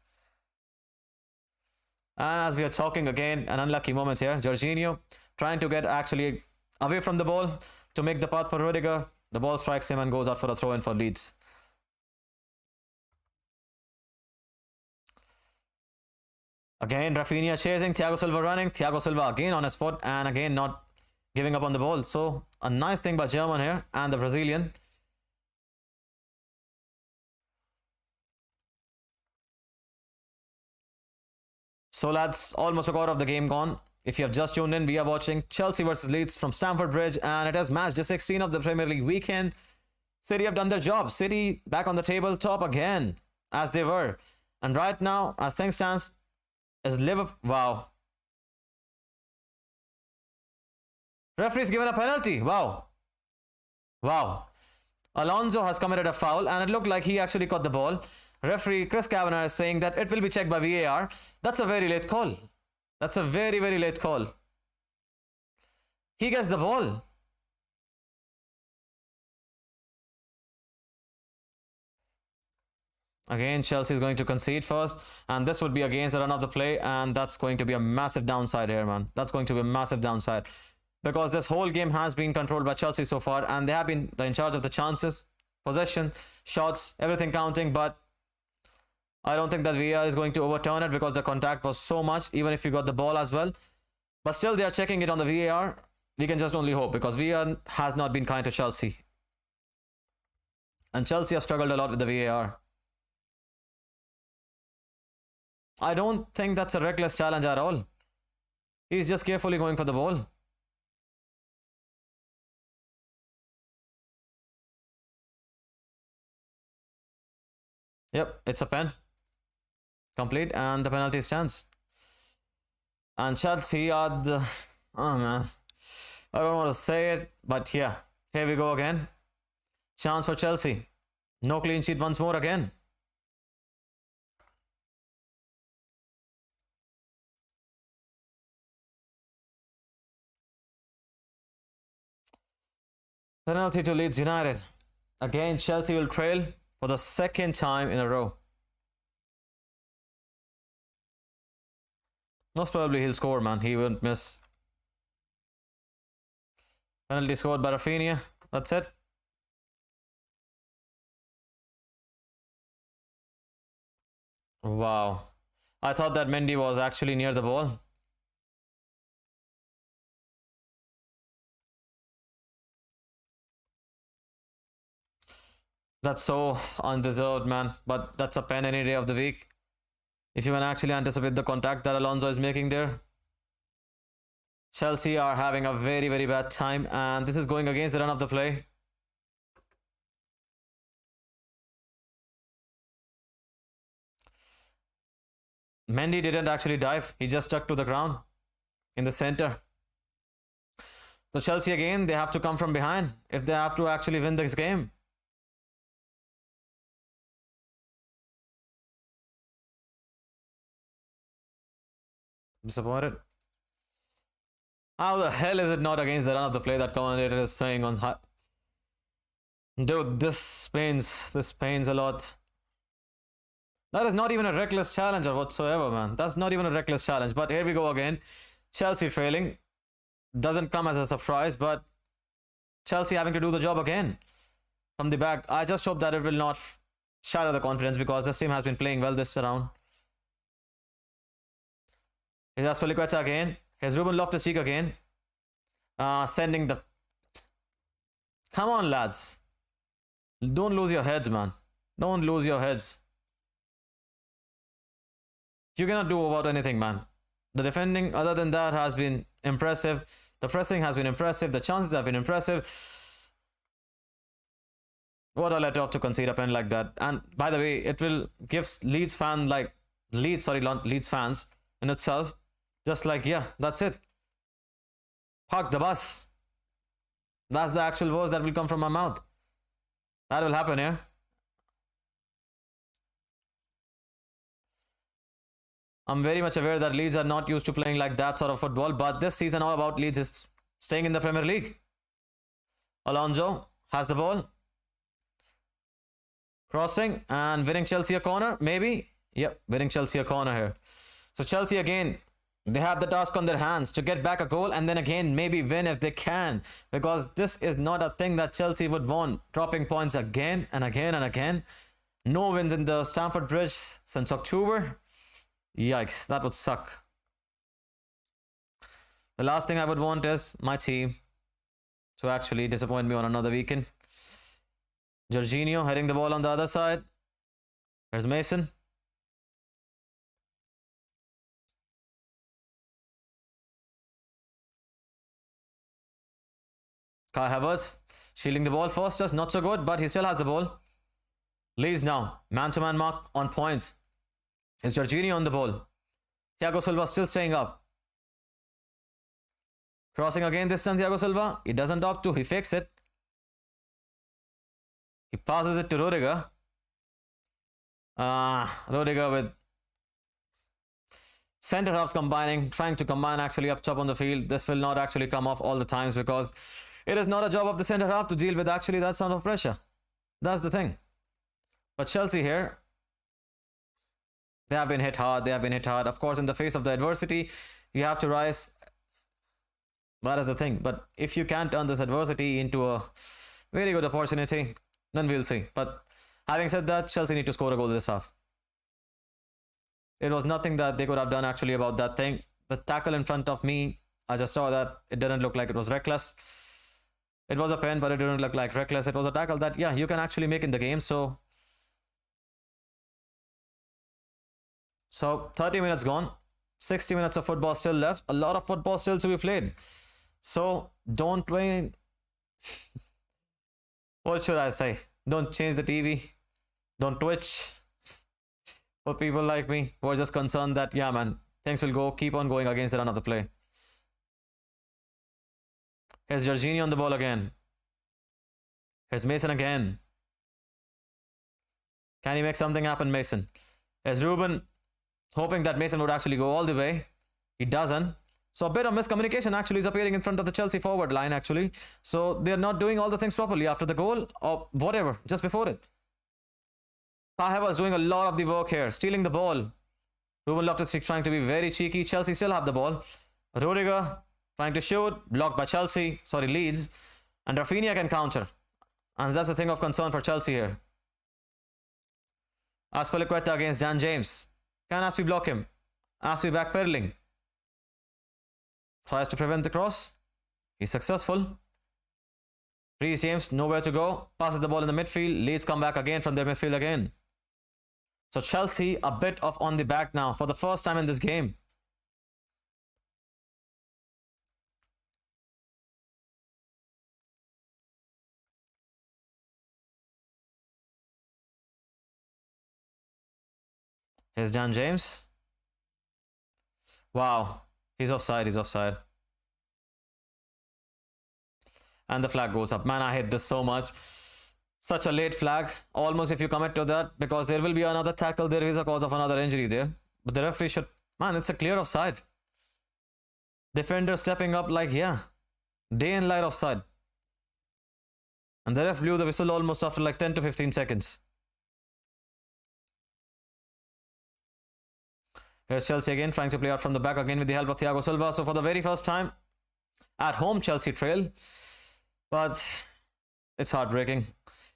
And as we are talking again, an unlucky moment here. Jorginho trying to get actually away from the ball to make the path for Rudiger. The ball strikes him and goes out for a throw-in for Leeds. Again, Rafinha chasing, Thiago Silva running. Thiago Silva again on his foot and again not giving up on the ball. So a nice thing by German here and the Brazilian. So lads, almost a quarter of the game gone. If you have just tuned in, we are watching Chelsea versus Leeds from Stamford Bridge, and it is match day 16 of the Premier League weekend. City have done their job. City back on the table, top again, as they were. And right now, as things stand, is Liverpool. Wow. Referee's given a penalty. Wow. Wow. Alonso has committed a foul, and it looked like he actually caught the ball. Referee Chris Kavanagh is saying that it will be checked by VAR. That's a very late call. That's a very, very late call. He gets the ball. Again, Chelsea is going to concede first, and this would be against the run of the play, and that's going to be a massive downside here, man. That's going to be a massive downside because this whole game has been controlled by Chelsea so far, and they have been in charge of the chances, possession, shots, everything counting, but I don't think that VAR is going to overturn it because the contact was so much, even if you got the ball as well. But still, they are checking it on the VAR. We can just only hope because VAR has not been kind to Chelsea. And Chelsea have struggled a lot with the VAR. I don't think that's a reckless challenge at all. He's just carefully going for the ball. Yep, it's a pen. Complete, and the penalty stands. And Chelsea are the... Oh, man. I don't want to say it, but yeah. Here we go again. Chance for Chelsea. No clean sheet once more again. Penalty to Leeds United. Again, Chelsea will trail for the second time in a row. Most probably he'll score, man. He won't miss. Penalty scored by Rafinha. That's it. Wow. I thought that Mendy was actually near the ball. That's so undeserved, man. But that's a pen any day of the week. If you can actually anticipate the contact that Alonso is making there. Chelsea are having a very, very bad time. And this is going against the run of the play. Mendy didn't actually dive. He just stuck to the ground in the center. So Chelsea again, they have to come from behind if they have to actually win this game. Disappointed. How the hell is it not against the run of the play that commentator is saying on high? Dude, this pains a lot. That is not even a reckless challenge or whatsoever, man. That's not even a reckless challenge. But here we go again. Chelsea trailing. Doesn't come as a surprise, but Chelsea having to do the job again from the back. I just hope that it will not shatter the confidence because this team has been playing well this round. Here's Aspilicueta again. Here's Ruben Loftus-Cheek again. Sending the... Come on, lads. Don't lose your heads, man. Don't lose your heads. You cannot do about anything, man. The defending, other than that, has been impressive. The pressing has been impressive. The chances have been impressive. What a let off to concede a pen like that. And by the way, it will give Leeds fans in itself. Just like, yeah, that's it. Park the bus. That's the actual words that will come from my mouth. That will happen here. I'm very much aware that Leeds are not used to playing like that sort of football, but this season all about Leeds is staying in the Premier League. Alonso has the ball. Crossing and winning Chelsea a corner, maybe? Yep, winning Chelsea a corner here. So Chelsea again, they have the task on their hands to get back a goal and then again maybe win if they can. Because this is not a thing that Chelsea would want. Dropping points again and again and again. No wins in the Stamford Bridge since October. Yikes, that would suck. The last thing I would want is my team to actually disappoint me on another weekend. Jorginho heading the ball on the other side. There's Mason. Kai Havertz shielding the ball first, just not so good, but he still has the ball. Leeds now, man-to-man mark on point. Is Jorginho on the ball? Thiago Silva still staying up. Crossing again this time, Thiago Silva. He doesn't opt to, he fakes it. He passes it to Rudiger. Rudiger with center halves combining, trying to combine actually up top on the field. This will not actually come off all the times because it is not a job of the center half to deal with actually that sort of pressure. That's the thing. But Chelsea here, They have been hit hard. They have been hit hard. Of course, in the face of the adversity, you have to rise. That is the thing. But if you can turn this adversity into a very good opportunity, then we'll see. But having said that, Chelsea need to score a goal this half. It was nothing that they could have done actually about that thing. The tackle in front of me, I just saw that it didn't look like it was reckless. It was a pen, but it didn't look like reckless. It was a tackle that, yeah, you can actually make in the game. So 30 minutes gone. 60 minutes of football still left. A lot of football still to be played. So don't wait. What should I say? Don't change the TV. Don't twitch. For people like me who are just concerned that, yeah, man, things will keep on going against the run of the play. Here's Jorginho on the ball again. Here's Mason again. Can he make something happen, Mason? Here's Ruben, hoping that Mason would actually go all the way. He doesn't. So a bit of miscommunication actually is appearing in front of the Chelsea forward line actually. So they're not doing all the things properly after the goal or whatever, just before it. Havertz doing a lot of the work here, stealing the ball. Ruben Loftus-Cheek trying to be very cheeky. Chelsea still have the ball. Rudiger trying to shoot, blocked by Leeds. And Rafinha can counter. And that's the thing of concern for Chelsea here. Azpilicueta against Dan James. Can Aspi block him? Aspi backpedaling. Tries to prevent the cross. He's successful. Reece James, nowhere to go. Passes the ball in the midfield. Leeds come back again from their midfield again. So Chelsea a bit of on the back now for the first time in this game. Here's Dan James. Wow. He's offside. He's offside. And the flag goes up. Man, I hate this so much. Such a late flag. Almost if you commit to that, because there will be another tackle. There is a cause of another injury there. But the referee should... Man, it's a clear offside. Defender stepping up like, yeah. Day and light offside. And the ref blew the whistle almost after like 10 to 15 seconds. Here's Chelsea again, trying to play out from the back again with the help of Thiago Silva. So for the very first time, at home, Chelsea trail. But it's heartbreaking.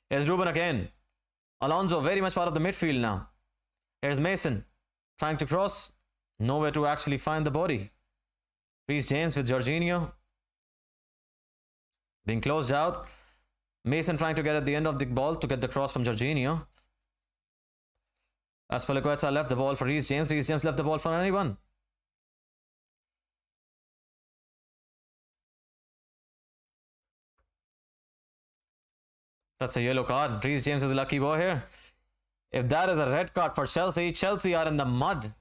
Here's Ruben again. Alonso very much part of the midfield now. Here's Mason trying to cross. Nowhere to actually find the body. Reece James with Jorginho. Being closed out. Mason trying to get at the end of the ball to get the cross from Jorginho. Azpilicueta left the ball for Reece James. Reece James left the ball for anyone. That's a yellow card. Reece James is a lucky boy here. If that is a red card for Chelsea, Chelsea are in the mud.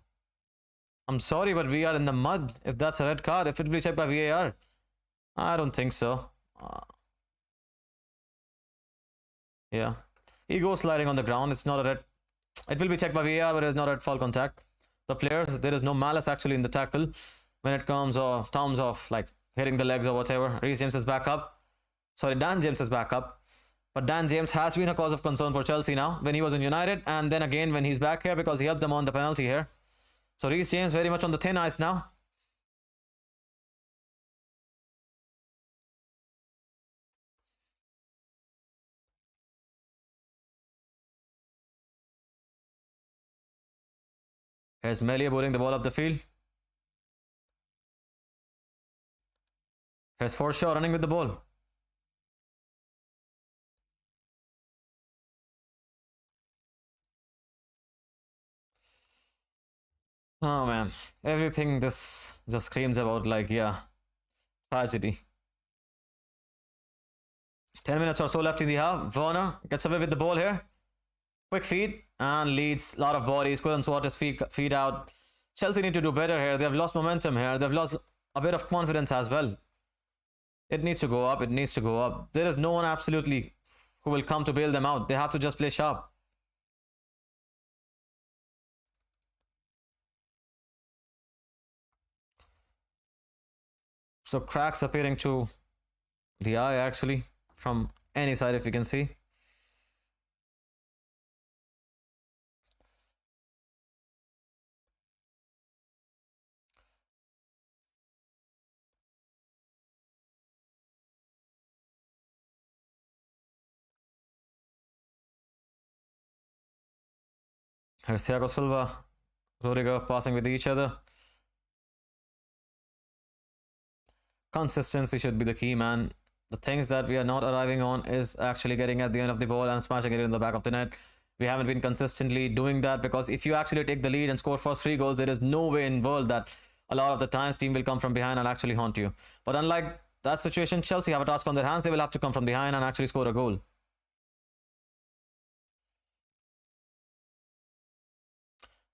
I'm sorry, but we are in the mud if that's a red card. If it will be checked by VAR. I don't think so. Yeah. He goes sliding on the ground. It's not a red. It will be checked by VAR, but it's not at foul contact. The players, there is no malice actually in the tackle when it comes or terms of like hitting the legs or whatever. Reece James is back up. Sorry, Dan James is back up. But Dan James has been a cause of concern for Chelsea now when he was in United, and then again when he's back here because he helped them on the penalty here. So Reece James very much on the thin ice now. Here's Melia bowling the ball up the field. Here's Forshaw running with the ball. Oh man, everything this just screams about like, yeah, tragedy. 10 minutes or so left in the half. Werner gets away with the ball here. Quick feed and Leeds. A lot of bodies. Couldn't sort his feet out. Chelsea need to do better here. They've lost momentum here. They've lost a bit of confidence as well. It needs to go up. It needs to go up. There is no one absolutely who will come to bail them out. They have to just play sharp. So cracks appearing to the eye actually from any side if you can see. Here's Thiago Silva, Rudiger passing with each other. Consistency should be the key, man. The things that we are not arriving on is actually getting at the end of the ball and smashing it in the back of the net. We haven't been consistently doing that, because if you actually take the lead and score first 3 goals, there is no way in world that a lot of the times team will come from behind and actually haunt you. But unlike that situation, Chelsea have a task on their hands. They will have to come from behind and actually score a goal.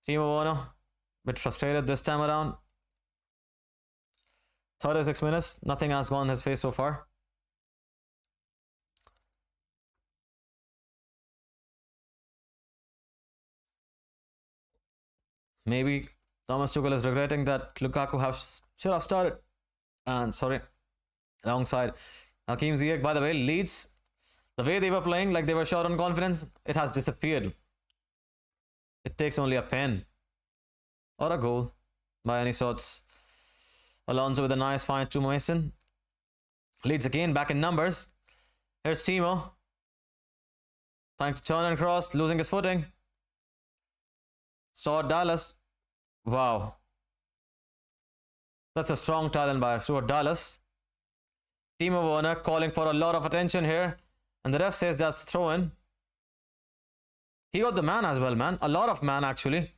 Timo Werner, a bit frustrated this time around. 36 minutes, nothing has gone his way so far. Maybe Thomas Tuchel is regretting that Lukaku should have started. And sorry, alongside Hakim Ziyech. By the way, Leeds, the way they were playing, like they were short on confidence, it has disappeared. It takes only a pen or a goal by any sorts. Alonso with a nice find to Mason. Leeds again back in numbers. Here's Timo. Trying to turn and cross, losing his footing. Stuart Dallas. Wow. That's a strong talent by Stuart Dallas. Timo Werner calling for a lot of attention here. And the ref says that's throw in. He got the man as well, man. A lot of man, actually.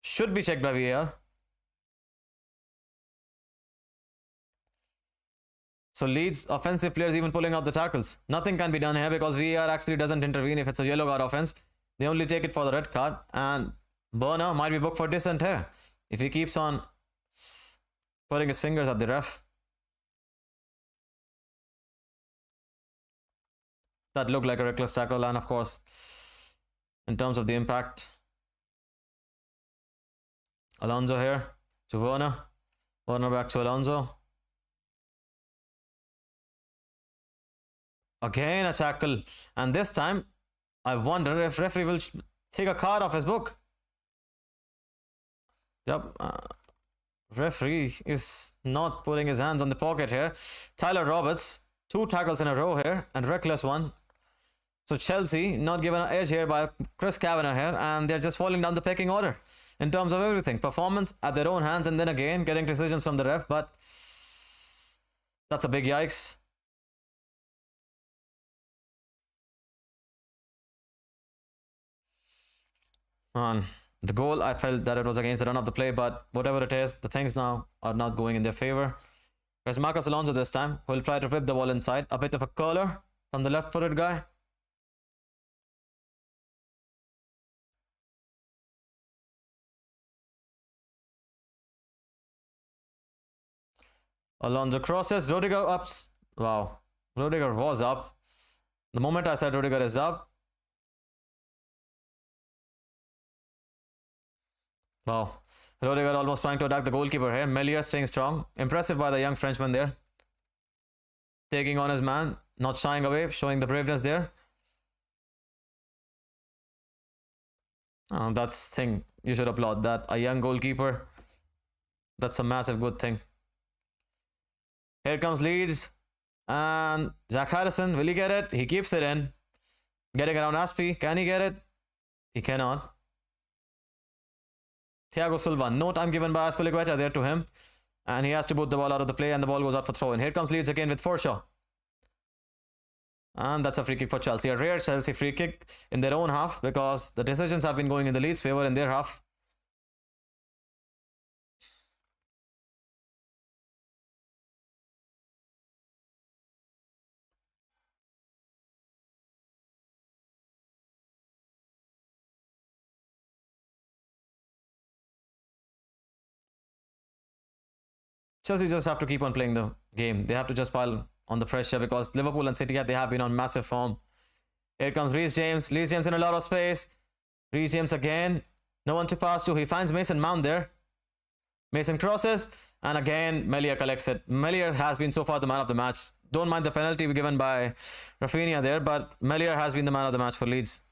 Should be checked by VAR. So Leeds offensive players even pulling out the tackles. Nothing can be done here because VAR actually doesn't intervene if it's a yellow card offense. They only take it for the red card. And Werner might be booked for dissent here if he keeps on putting his fingers at the ref. That looked like a reckless tackle, and of course, in terms of the impact, Alonso here to Werner. Werner back to Alonso. Again a tackle, and this time I wonder if referee will take a card off his book. Yep, referee is not putting his hands on the pocket here. Tyler Roberts, 2 tackles in a row here, and reckless one. So Chelsea not given an edge here by Chris Kavanagh here, and they're just falling down the pecking order in terms of everything. Performance at their own hands, and then again getting decisions from the ref, but that's a big yikes. Man, the goal, I felt that it was against the run of the play, but whatever it is, the things now are not going in their favor. There's Marcus Alonso this time, who will try to rip the ball inside. A bit of a curler from the left-footed guy. Alonso crosses, Rudiger ups. Wow, Rudiger was up. The moment I said Rudiger is up. Wow, Rudiger almost trying to attack the goalkeeper here. Melier staying strong. Impressive by the young Frenchman there. Taking on his man, not shying away, showing the braveness there. That's thing. You should applaud that. A young goalkeeper. That's a massive good thing. Here comes Leeds. And Jack Harrison, will he get it? He keeps it in. Getting around Aspie. Can he get it? He cannot. Thiago Silva, no time given by Aspilicueta there to him. And he has to boot the ball out of the play, and the ball goes out for throw-in. Here comes Leeds again with Forshaw. And that's a free kick for Chelsea. A rare Chelsea free kick in their own half, because the decisions have been going in the Leeds' favour in their half. Chelsea just have to keep on playing the game. They have to just pile on the pressure, because Liverpool and City, they have been on massive form. Here comes Reece James. Reece James in a lot of space. Reece James again. No one to pass to. He finds Mason Mount there. Mason crosses. And again, Melier collects it. Melier has been so far the man of the match. Don't mind the penalty given by Rafinha there, but Melier has been the man of the match for Leeds.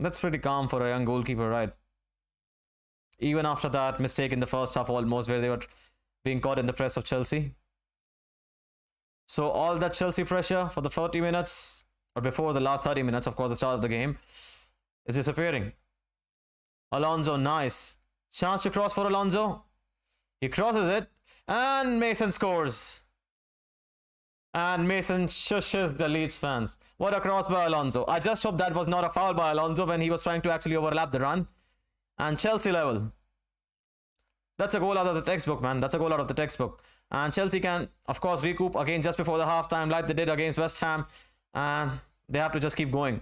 That's pretty calm for a young goalkeeper, right? Even after that mistake in the first half almost, where they were being caught in the press of Chelsea. So all that Chelsea pressure for the 40 minutes, or before the last 30 minutes, of course, the start of the game, is disappearing. Alonso, nice. Chance to cross for Alonso. He crosses it, and Mason scores. And Mason shushes the Leeds fans. What a cross by Alonso. I just hope that was not a foul by Alonso when he was trying to actually overlap the run. And Chelsea level. That's a goal out of the textbook, man. That's a goal out of the textbook. And Chelsea can, of course, recoup again just before the halftime like they did against West Ham. And they have to just keep going.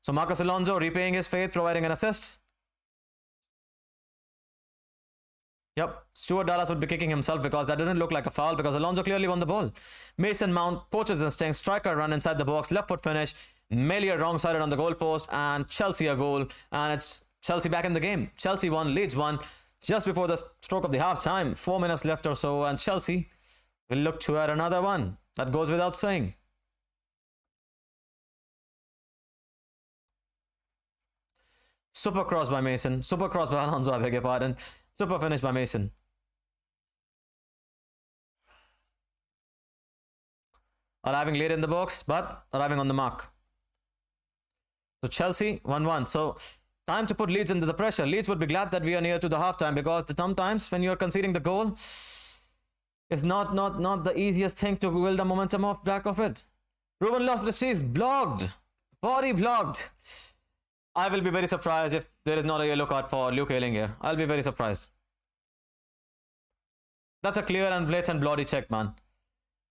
So Marcos Alonso repaying his faith, providing an assist. Yep, Stuart Dallas would be kicking himself because that didn't look like a foul because Alonso clearly won the ball. Mason Mount, poacher's instinct, striker run inside the box, left foot finish. Melia wrong-sided on the goalpost and Chelsea a goal. And it's Chelsea back in the game. Chelsea won, Leeds won just before the stroke of the half-time. 4 minutes left or so and Chelsea will look to add another one. That goes without saying. Super cross by Mason. Super cross by Alonso, I beg your pardon. Super finish by Mason. Arriving late in the box, but arriving on the mark. So Chelsea 1-1. So time to put Leeds into the pressure. Leeds would be glad that we are near to the halftime because sometimes when you're conceding the goal, it's not the easiest thing to build the momentum off back of it. Ruben Loftus-Cheek blocked. Body blocked. I will be very surprised if there is not a yellow card for Luke Ayling here. I'll be very surprised. That's a clear and blatant body check, man.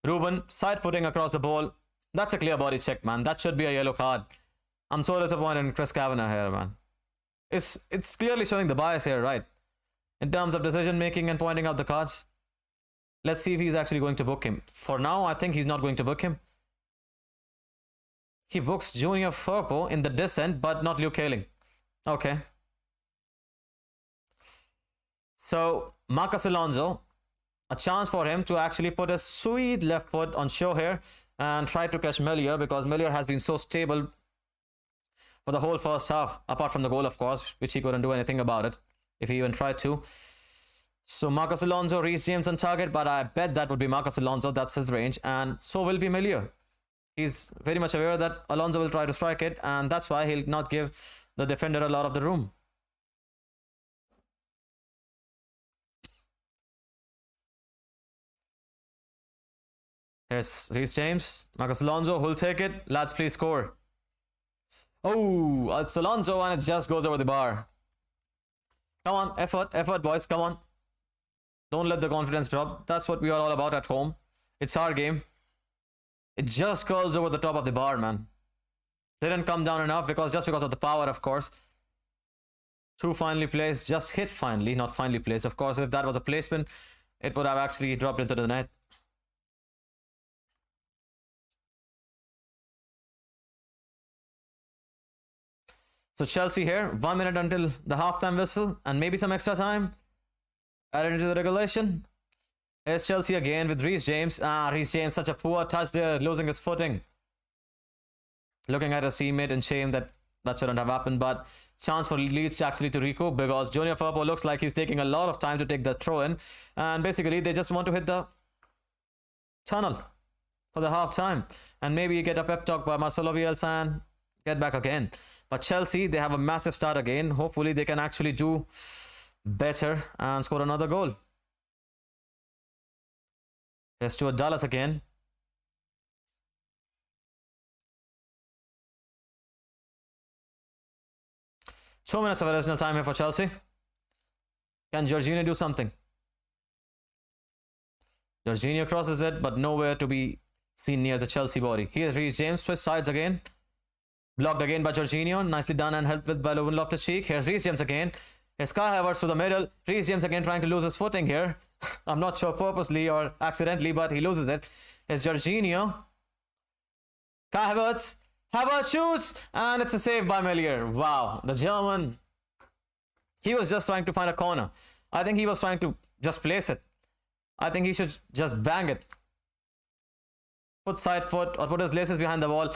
Ruben, side footing across the ball. That's a clear body check, man. That should be a yellow card. I'm so disappointed in Chris Kavanagh here, man. It's clearly showing the bias here, right? In terms of decision making and pointing out the cards. Let's see if he's actually going to book him. For now, I think he's not going to book him. He books Junior Firpo in the descent, but not Luke Ayling. Okay. So, Marcos Alonso, a chance for him to actually put a sweet left foot on show here and try to catch Melia because Melia has been so stable for the whole first half, apart from the goal, of course, which he couldn't do anything about it if he even tried to. So, Marcos Alonso, Reece James on target, but I bet that would be Marcos Alonso. That's his range, and so will be Melia. He's very much aware that Alonso will try to strike it, and that's why he'll not give the defender a lot of the room. Here's Reece James. Marcos Alonso, who'll take it. Lads, please score. Oh, it's Alonso, and it just goes over the bar. Come on, effort, boys, come on. Don't let the confidence drop. That's what we are all about at home. It's our game. It just curls over the top of the bar, man. Didn't come down enough because of the power, of course. Too finely placed, just hit finely, not finely placed. Of course, if that was a placement, it would have actually dropped into the net. So Chelsea here, 1 minute until the halftime whistle and maybe some extra time added into the regulation. Here's Chelsea again with Reece James. Reece James, such a poor touch there, losing his footing. Looking at his teammate in shame that shouldn't have happened, but chance for Leeds actually to recoup because Junior Firpo looks like he's taking a lot of time to take the throw in, and basically they just want to hit the tunnel for the half time and maybe get a pep talk by Marcelo Bielsa and get back again. But Chelsea, they have a massive start again. Hopefully they can actually do better and score another goal. Here's Stuart Dallas again. Two minutes of additional time here for Chelsea. Can Jorginho do something? Jorginho crosses it, but nowhere to be seen near the Chelsea body. Here's Reece James, switch sides again. Blocked again by Jorginho. Nicely done and helped with by Ruben Loftus-Cheek. Here's Reece James again. Here's Kai Havertz to the middle. Reece James again trying to lose his footing here. I'm not sure purposely or accidentally, but he loses it. Here's Jorginho. Kai Havertz. Havertz shoots, and it's a save by Melia. Wow, the German. He was just trying to find a corner. I think he was trying to just place it. I think he should just bang it. Put side foot or put his laces behind the wall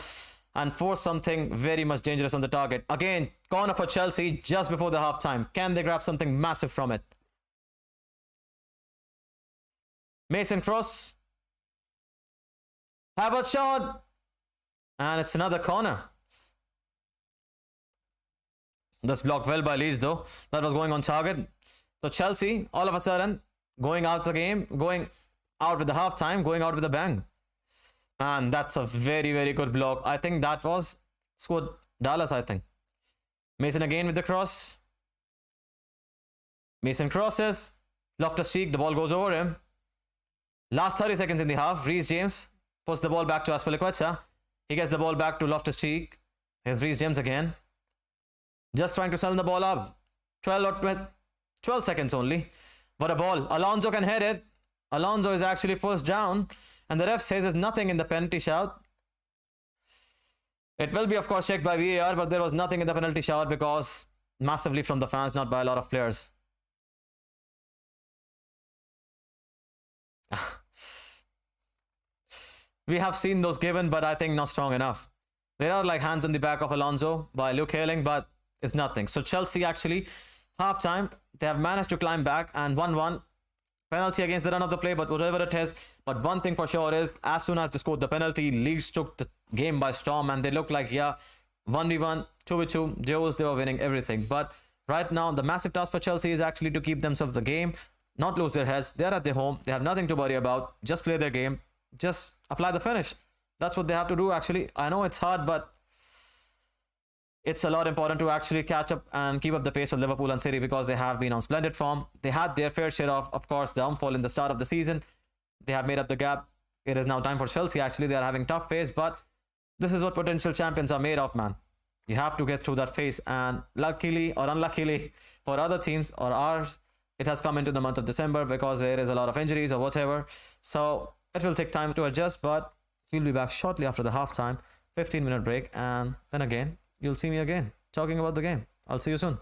and force something very much dangerous on the target. Again, corner for Chelsea just before the halftime. Can they grab something massive from it? Mason cross. Have a shot! And it's another corner. That's blocked well by Leeds, though. That was going on target. So Chelsea, all of a sudden, going out the game, going out with the halftime, going out with a bang. And that's a very, very good block. I think that was scored Dallas, I think. Mason again with the cross. Mason crosses. Loftus-Cheek, the ball goes over him. Last 30 seconds in the half, Reece James puts the ball back to Aspilicueta. He gets the ball back to Loftus-Cheek. Here's Reece James again. Just trying to sell the ball up. 12 seconds only. What a ball. Alonso can hit it. Alonso is actually forced down. And the ref says there's nothing in the penalty shout. It will be, of course, checked by VAR, but there was nothing in the penalty shout because massively from the fans, not by a lot of players. We have seen those given, but I think not strong enough. There are like hands on the back of Alonso by Luke Ayling, but it's nothing. So Chelsea actually, halftime, they have managed to climb back and 1-1. Penalty against the run of the play, but whatever it is. But one thing for sure is, as soon as they scored the penalty, Leeds took the game by storm and they looked like, yeah, 1v1, 2v2, duels, they were winning everything. But right now, the massive task for Chelsea is actually to keep themselves the game, not lose their heads. They're at their home. They have nothing to worry about. Just play their game. Just apply the finish. That's what they have to do, actually. I know it's hard, but it's a lot important to actually catch up and keep up the pace with Liverpool and City because they have been on splendid form. They had their fair share of course, downfall in the start of the season. They have made up the gap. It is now time for Chelsea, actually. They are having tough phase, but this is what potential champions are made of, man. You have to get through that phase, and luckily or unluckily for other teams or ours, it has come into the month of December because there is a lot of injuries or whatever. So it will take time to adjust, but we'll be back shortly after the halftime, 15-minute break, and then again, you'll see me again talking about the game. I'll see you soon.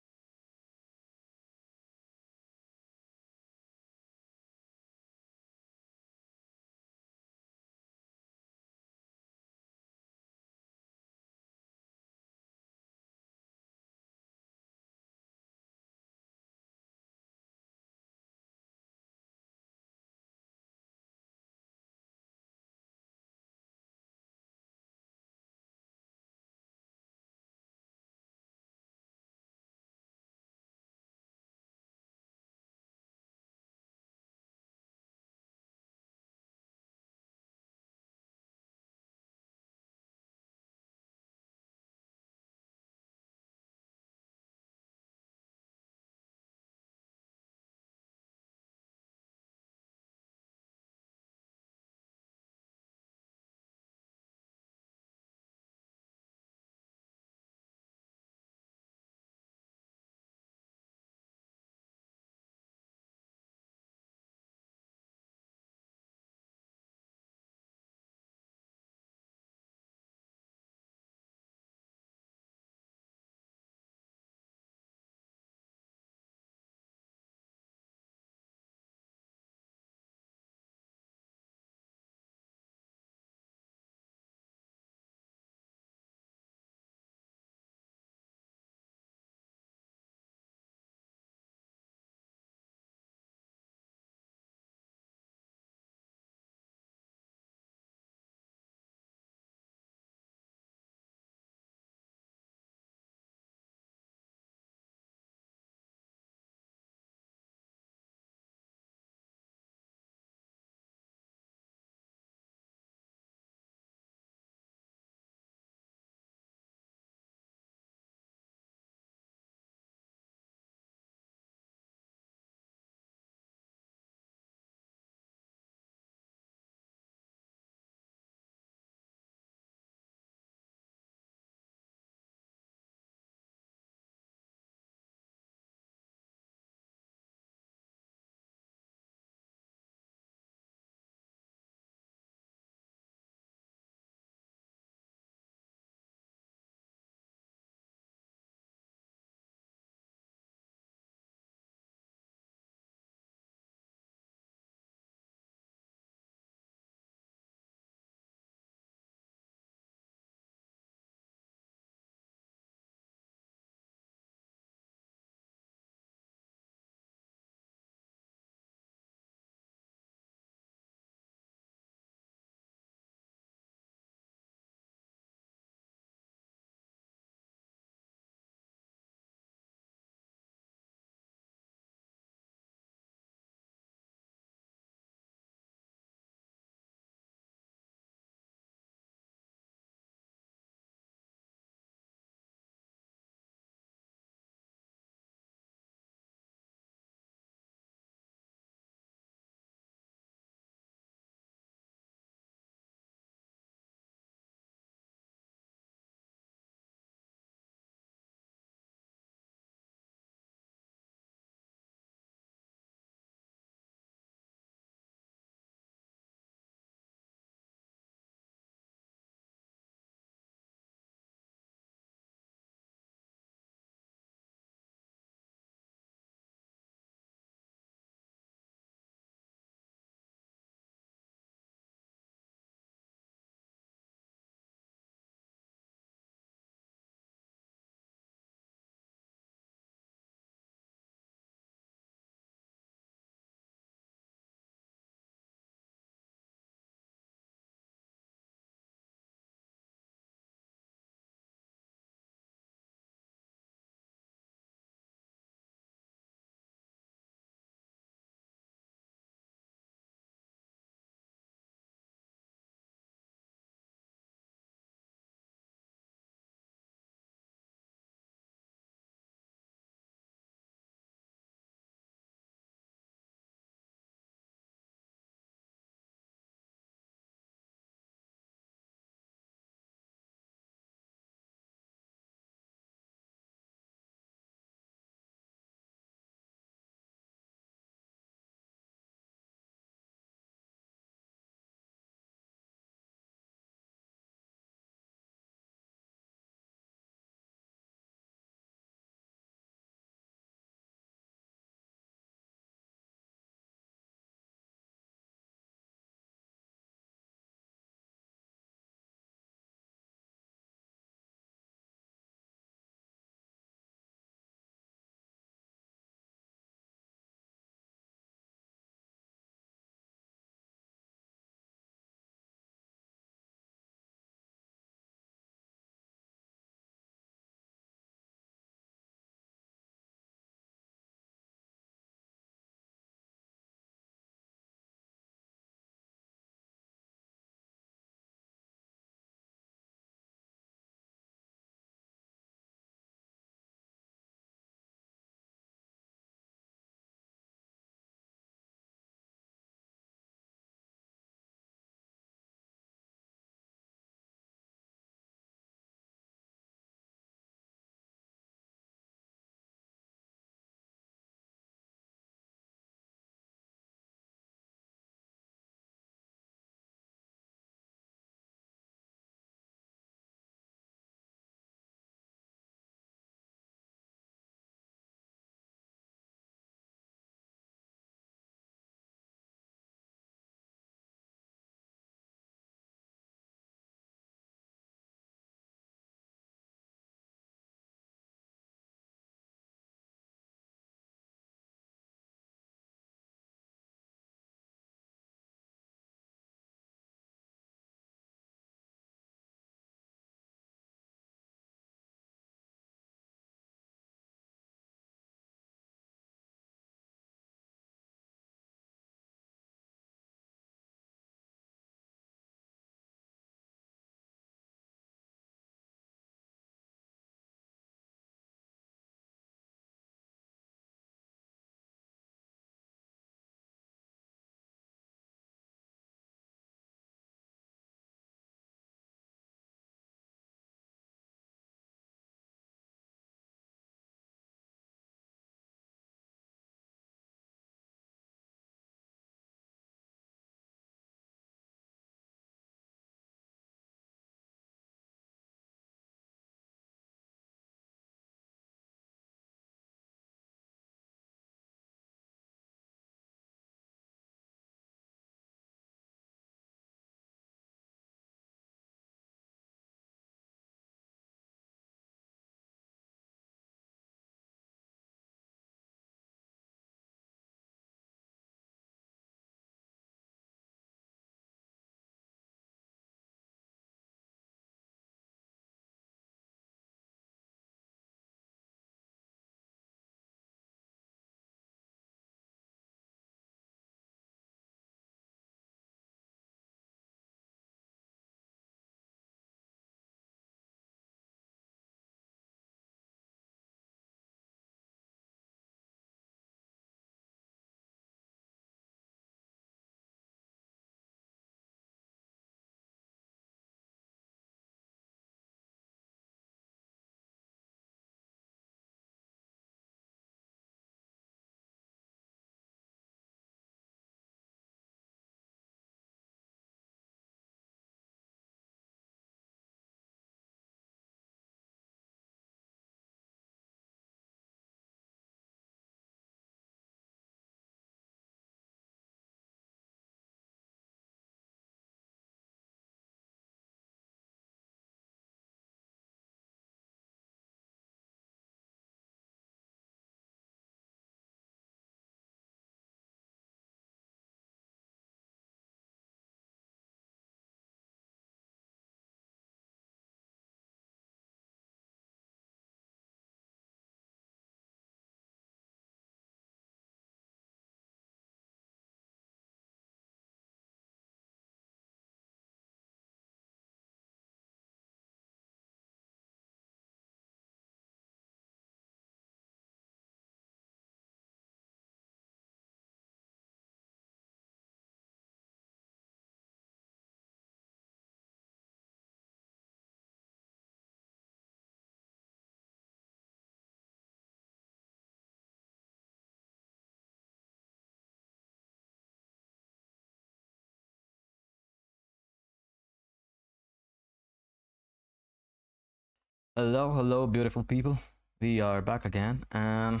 Hello, hello, beautiful people. We are back again, and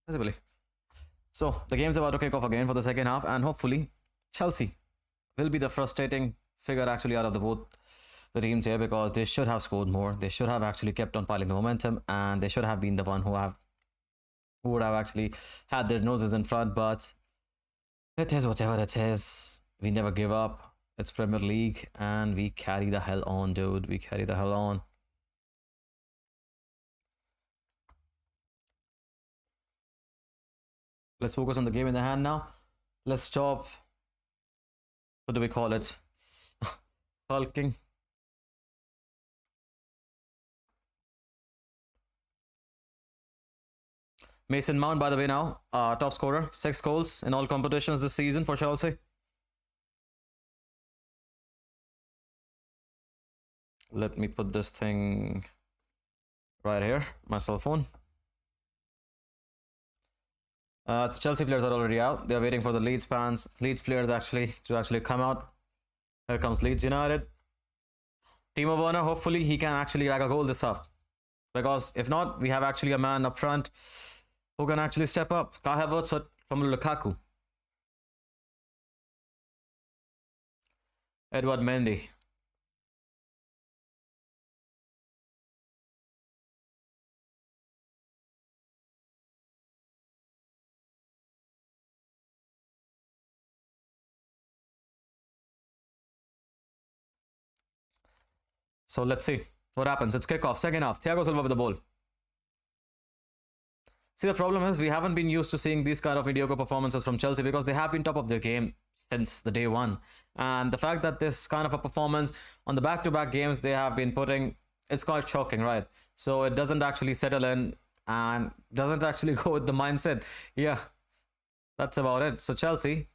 visibly. So the game's about to kick off again for the second half, and hopefully, Chelsea will be the frustrating figure actually out of the both the teams here because they should have scored more. They should have actually kept on piling the momentum, and they should have been the one who would have actually had their noses in front. But it is whatever it is. We never give up. It's Premier League, and we carry the hell on, dude. We carry the hell on. Let's focus on the game in the hand now. Let's stop. What do we call it? Sulking. Mason Mount, by the way, now top scorer, 6 goals in all competitions this season for Chelsea. Let me put this thing right here, my cell phone. Chelsea players are already out. They're waiting for the Leeds players to actually come out. Here comes Leeds United. Timo Werner, hopefully he can actually bag a goal this half. Because if not, we have actually a man up front who can actually step up. Kai Havertz from Lukaku. Edward Mendy. So let's see what happens. It's kickoff, second half. Thiago Silva with the ball. See, the problem is we haven't been used to seeing these kind of mediocre performances from Chelsea because they have been top of their game since the day one. And the fact that this kind of a performance on the back-to-back games they have been putting, it's quite shocking, right? So it doesn't actually settle in and doesn't actually go with the mindset. Yeah, that's about it. So Chelsea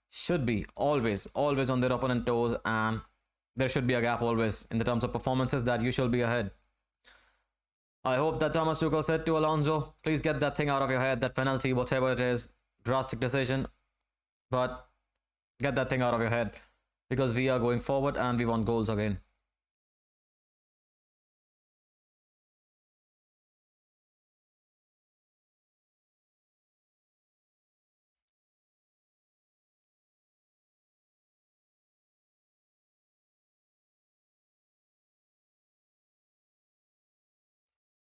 should be always on their opponent toes, and there should be a gap always in the terms of performances that you shall be ahead. I hope that Thomas Tuchel said to Alonso, please get that thing out of your head, that penalty, whatever it is, drastic decision, but get that thing out of your head because we are going forward and we want goals again.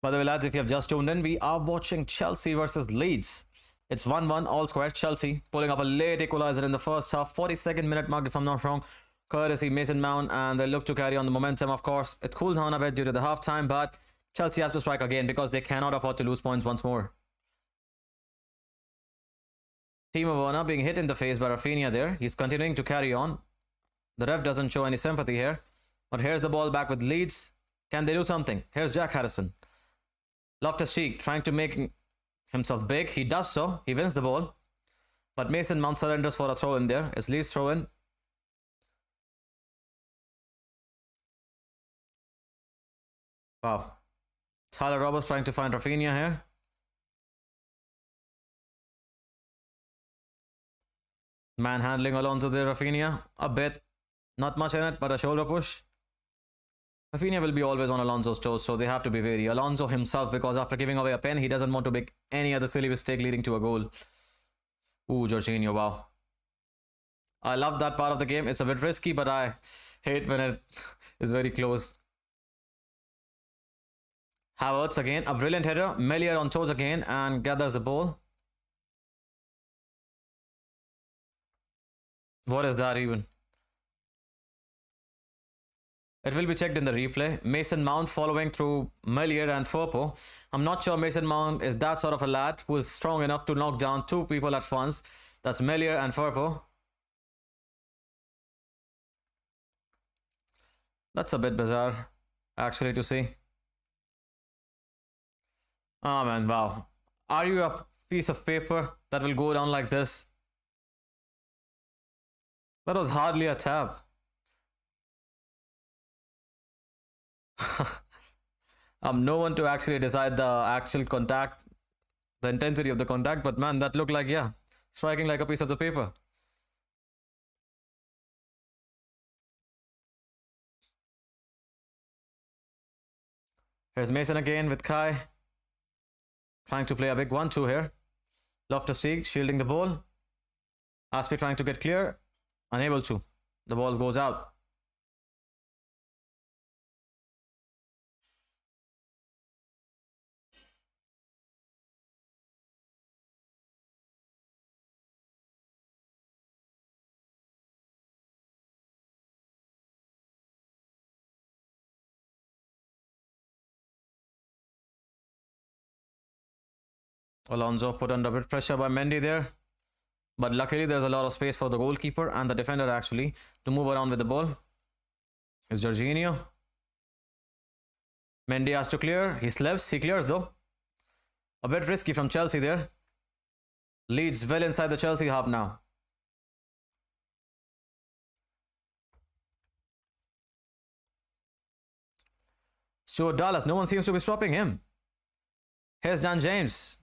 By the way, lads, if you have just tuned in, we are watching Chelsea versus Leeds. It's 1-1, all square. Chelsea pulling up a late equalizer in the first half, 42nd minute mark, if I'm not wrong. Courtesy Mason Mount, and they look to carry on the momentum, of course. It cooled down a bit due to the halftime, but Chelsea have to strike again because they cannot afford to lose points once more. Timo Werner being hit in the face by Rafinha there. He's continuing to carry on. The ref doesn't show any sympathy here. But here's the ball back with Leeds. Can they do something? Here's Jack Harrison. Loftus-Cheek trying to make himself big. He does so. He wins the ball. But Mason Mount surrenders for a throw in there. It's Leeds throw in. Wow. Tyler Roberts trying to find Rafinha here. Manhandling Alonso there, Rafinha. A bit. Not much in it, but a shoulder push. Rafinha will be always on Alonso's toes, so they have to be wary. Alonso himself, because after giving away a pen, he doesn't want to make any other silly mistake leading to a goal. Ooh, Jorginho, wow. I love that part of the game. It's a bit risky, but I hate when it is very close. Havertz again, a brilliant header. Melier on toes again and gathers the ball. What is that even? It will be checked in the replay. Mason Mount following through Melier and Firpo. I'm not sure Mason Mount is that sort of a lad who is strong enough to knock down 2 people at once. That's Melier and Firpo. That's a bit bizarre, actually, to see. Oh man, wow. Are you a piece of paper that will go down like this? That was hardly a tap. I'm no one to actually decide the actual contact, the intensity of the contact, but man, that looked like, yeah, striking like a piece of the paper. Here's Mason again with Kai. Trying to play a big 1-2 here. Loftus-Cheek shielding the ball. Aspi trying to get clear. Unable to. The ball goes out. Alonso put under a bit pressure by Mendy there. But luckily there's a lot of space for the goalkeeper and the defender actually to move around with the ball. Here's Jorginho. Mendy has to clear. He slips. He clears though. A bit risky from Chelsea there. Leeds well inside the Chelsea half now. Stuart Dallas. No one seems to be stopping him. Here's Dan James.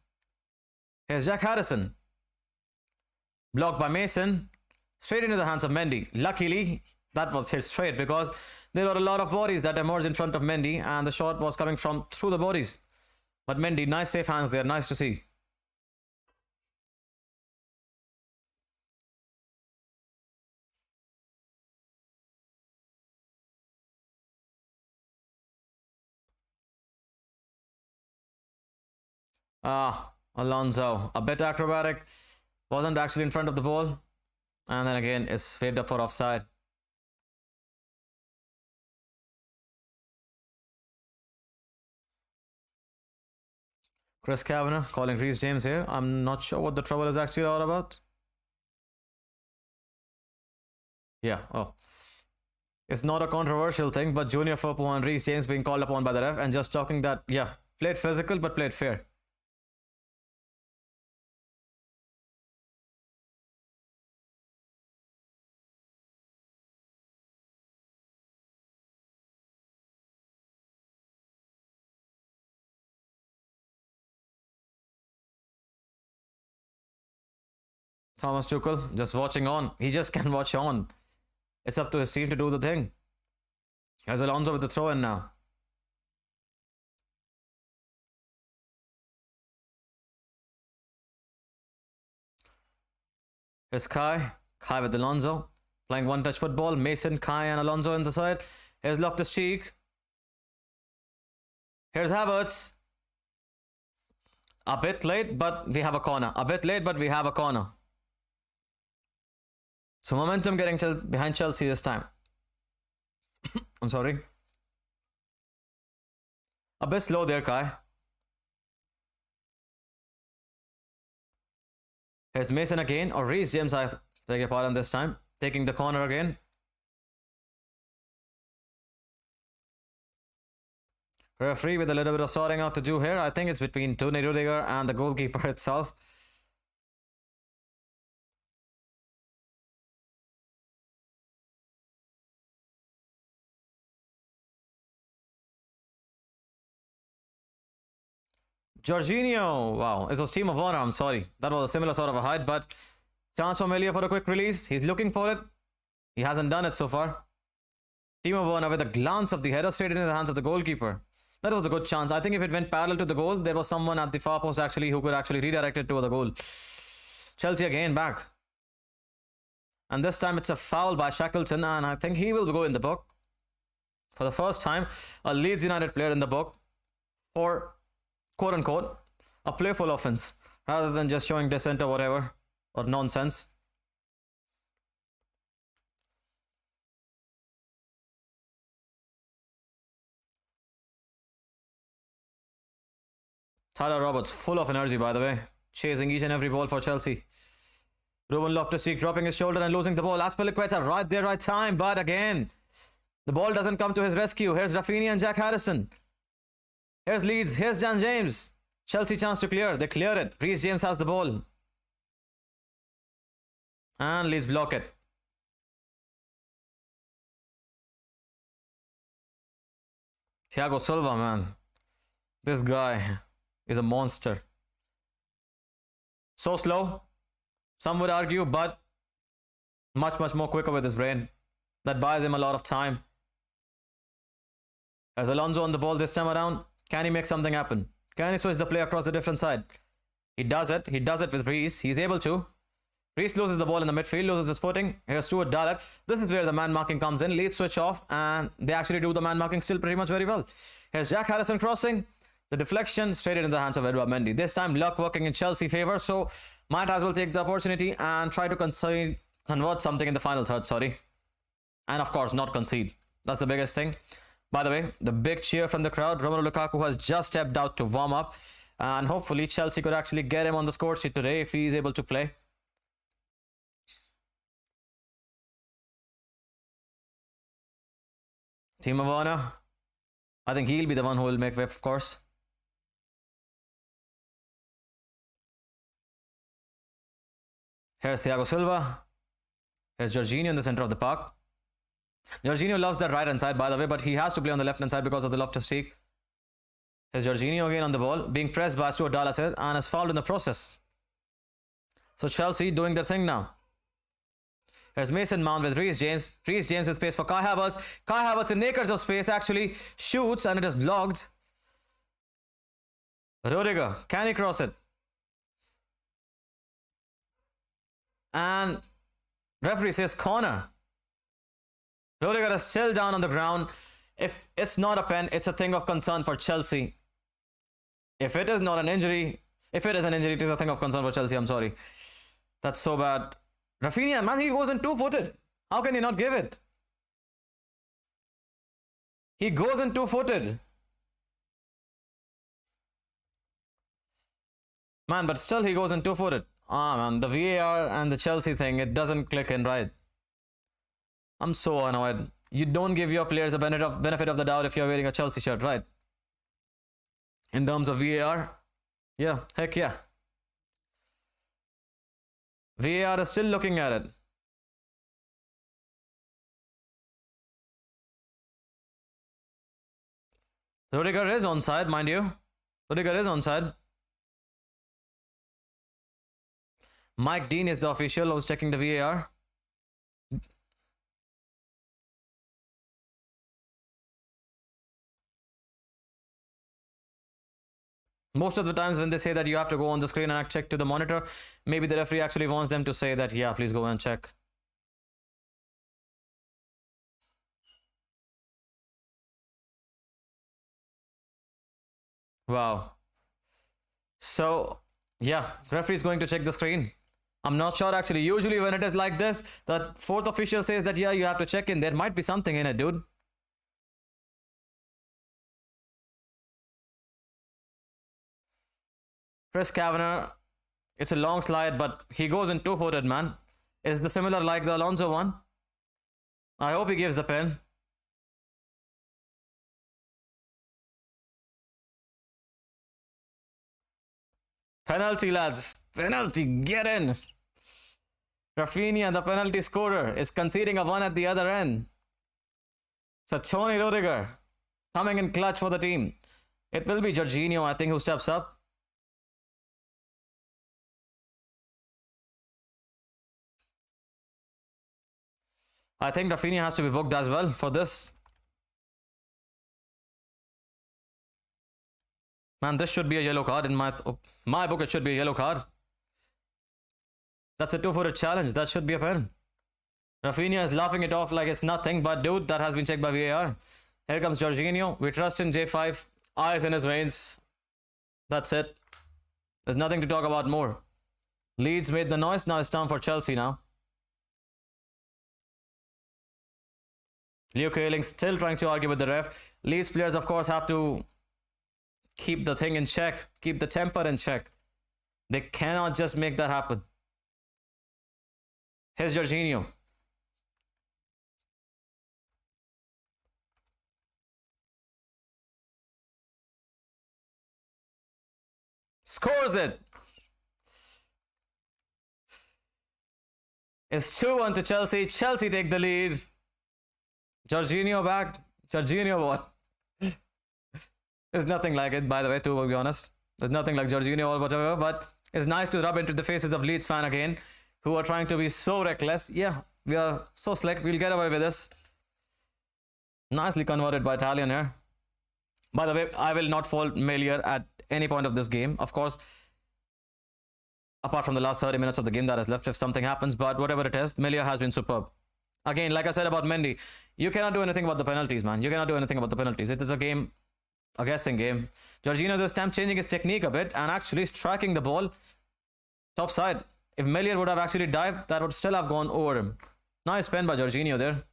Here's Jack Harrison. Blocked by Mason. Straight into the hands of Mendy. Luckily, that was hit straight because there were a lot of bodies that emerged in front of Mendy and the shot was coming from through the bodies. But Mendy, nice safe hands there. Nice to see. Alonso. A bit acrobatic. Wasn't actually in front of the ball. And then again, it's waved up for offside. Chris Kavanagh calling Reece James here. I'm not sure what the trouble is actually all about. Yeah, it's not a controversial thing, but Junior Firpo and Reece James being called upon by the ref and just talking that, yeah, played physical but played fair. Thomas Tuchel just watching on. He just can watch on. It's up to his team to do the thing. Here's Alonso with the throw in now. Here's Kai. Kai with Alonso. Playing one-touch football. Mason, Kai and Alonso in the side. Here's Loftus-Cheek. Here's Havertz. A bit late, but we have a corner. A bit late, but we have a corner. So momentum getting behind Chelsea this time. I'm sorry. A bit slow there, Kai. Here's Mason again, or Reece James, I beg your pardon this time. Taking the corner again. Referee with a little bit of sorting out to do here. I think it's between Tony Rudiger and the goalkeeper itself. Jorginho, wow, it was Team of Honor, I'm sorry. That was a similar sort of a height, but sounds familiar for a quick release. He's looking for it. He hasn't done it so far. Team of Honor with a glance of the header straight into the hands of the goalkeeper. That was a good chance. I think if it went parallel to the goal, there was someone at the far post actually who could actually redirect it to the goal. Chelsea again back. And this time it's a foul by Shackleton, and I think he will go in the book. For the first time, a Leeds United player in the book for quote-unquote a playful offense rather than just showing dissent or whatever or nonsense. Tyler Roberts full of energy, by the way, chasing each and every ball for Chelsea. Ruben Loftus-Cheek dropping his shoulder and losing the ball. Azpilicueta right there, right time, but again the ball doesn't come to his rescue. Here's Rafinha and Jack Harrison. Here's Leeds. Here's Dan James. Chelsea chance to clear. They clear it. Reece James has the ball. And Leeds block it. Thiago Silva, man. This guy is a monster. So slow. Some would argue, but much more quicker with his brain. That buys him a lot of time. There's Alonso on the ball this time around. Can he make something happen? Can he switch the play across the different side? He does it. He does it with Reese. He's able to. Reese loses the ball in the midfield, loses his footing. Here's Stuart Dallas. This is where the man marking comes in. Leeds switch off, and they actually do the man marking still pretty much very well. Here's Jack Harrison crossing. The deflection straight into the hands of Edouard Mendy. This time luck working in Chelsea favour, so might as well take the opportunity and try to convert something in the final third, sorry. And of course, not concede. That's the biggest thing. By the way, the big cheer from the crowd. Romelu Lukaku has just stepped out to warm up. And hopefully Chelsea could actually get him on the score sheet today if he is able to play. Timo Werner. I think he'll be the one who will make way, of course. Here's Thiago Silva. Here's Jorginho in the center of the park. Jorginho loves that right hand side, by the way, but he has to play on the left hand side because of the Loftus-Cheek. Here's Jorginho again on the ball, being pressed by Stuart Dallas here, and is fouled in the process. So Chelsea doing their thing now. Here's Mason Mount with Reece James. Reece James with space for Kai Havertz. Kai Havertz in acres of space actually shoots, and it is blocked. Rudiger, can he cross it? And referee says corner. Rudiger is still down on the ground. If it's not a pen, it's a thing of concern for Chelsea. If it is not an injury, if it is an injury, it is a thing of concern for Chelsea. I'm sorry. That's so bad. Rafinha, man, he goes in two-footed. How can he not give it? He goes in two-footed. Man, but still he goes in two-footed. Ah, man, the VAR and the Chelsea thing, it doesn't click in right. I'm so annoyed. You don't give your players a benefit of the doubt if you're wearing a Chelsea shirt, right? In terms of VAR, yeah, heck yeah. VAR is still looking at it. Rudiger is onside, mind you. Rudiger is onside. Mike Dean is the official who's checking the VAR. Most of the times when they say that you have to go on the screen and check to the monitor, maybe the referee actually wants them to say that, yeah, please go and check. Wow. So, yeah, referee is going to check the screen. I'm not sure actually. Usually when it is like this, the fourth official says that, yeah, you have to check in. There might be something in it, dude. Chris Kavanagh, it's a long slide, but he goes in two-footed, man. Is the similar like the Alonso one? I hope he gives the pen. Penalty, lads. Penalty, get in. Rafinha, the penalty scorer, is conceding a one at the other end. So Tony Rudiger coming in clutch for the team. It will be Jorginho, I think, who steps up. I think Rafinha has to be booked as well for this. Man, this should be a yellow card in my book. It should be a yellow card. That's a two-footed challenge. That should be a pen. Rafinha is laughing it off like it's nothing, but dude, that has been checked by VAR. Here comes Jorginho. We trust in J5. Eyes in his veins. That's it. There's nothing to talk about more. Leeds made the noise. Now it's time for Chelsea now. Leo Kaling still trying to argue with the ref. Leeds players, of course, have to keep the thing in check. Keep the temper in check. They cannot just make that happen. Here's Jorginho. Scores it. It's 2-1 to Chelsea. Chelsea take the lead. Jorginho back. Jorginho won. There's nothing like it, by the way, to be honest. There's nothing like Jorginho or whatever, but it's nice to rub into the faces of Leeds fan again, who are trying to be so reckless. Yeah, we are so slick. We'll get away with this. Nicely converted by Italian here. By the way, I will not fault Melier at any point of this game. Of course, apart from the last 30 minutes of the game that is left if something happens, but whatever it is, Melier has been superb. Again, like I said about Mendy, you cannot do anything about the penalties, man. You cannot do anything about the penalties. It is a game, a guessing game. Jorginho this time changing his technique a bit and actually striking the ball top side. If Melier would have actually dived, that would still have gone over him. Nice pen by Jorginho there.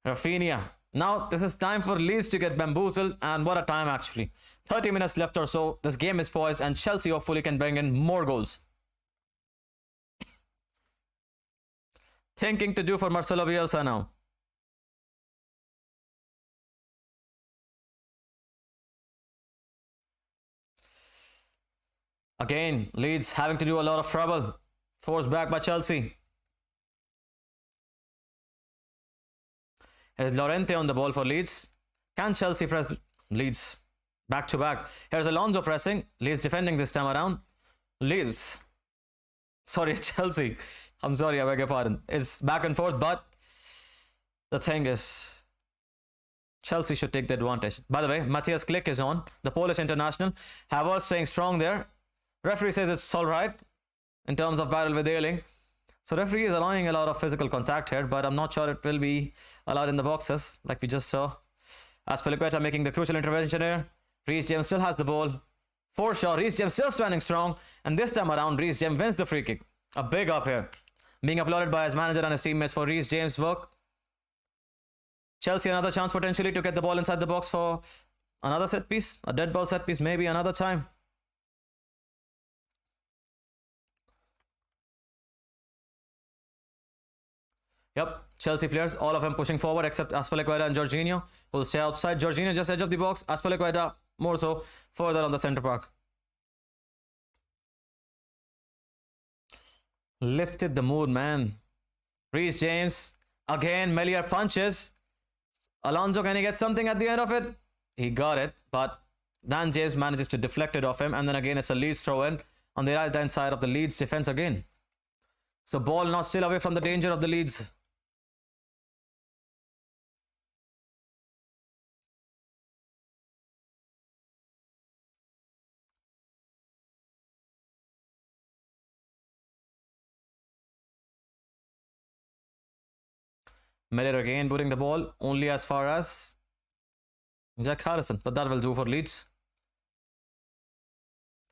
Rafinha. Now, this is time for Leeds to get bamboozled, and what a time actually. 30 minutes left or so. This game is poised, and Chelsea hopefully can bring in more goals. Thinking to do for Marcelo Bielsa now. Again, Leeds having to do a lot of trouble. Forced back by Chelsea. Here's Llorente on the ball for Leeds. Can Chelsea press Leeds back to back? Here's Alonso pressing. Leeds defending this time around. Leeds. Sorry, Chelsea. I'm sorry, I beg your pardon. It's back and forth, but the thing is, Chelsea should take the advantage. By the way, Matthias Klick is on. The Polish international. Havertz staying strong there. Referee says it's all right in terms of battle with Ayling. So referee is allowing a lot of physical contact here, but I'm not sure it will be allowed in the boxes, like we just saw. Azpilicueta making the crucial intervention here. Reece James still has the ball. For sure, Reece James still standing strong. And this time around, Reece James wins the free kick. A big up here. Being applauded by his manager and his teammates for Reece James' work. Chelsea another chance potentially to get the ball inside the box for another set piece. A dead ball set piece, maybe another time. Yep, Chelsea players, all of them pushing forward except Azpilicueta and Jorginho, who will stay outside. Jorginho just edge of the box, Azpilicueta more so further on the centre park. Lifted the mood, man. Reece James, again, Melier punches. Alonso, can he get something at the end of it? He got it, but Dan James manages to deflect it off him, and then again it's a Leeds throw-in on the right-hand side of the Leeds defense again. So ball not still away from the danger of the Leeds. Miller again putting the ball only as far as Jack Harrison, but that will do for Leeds.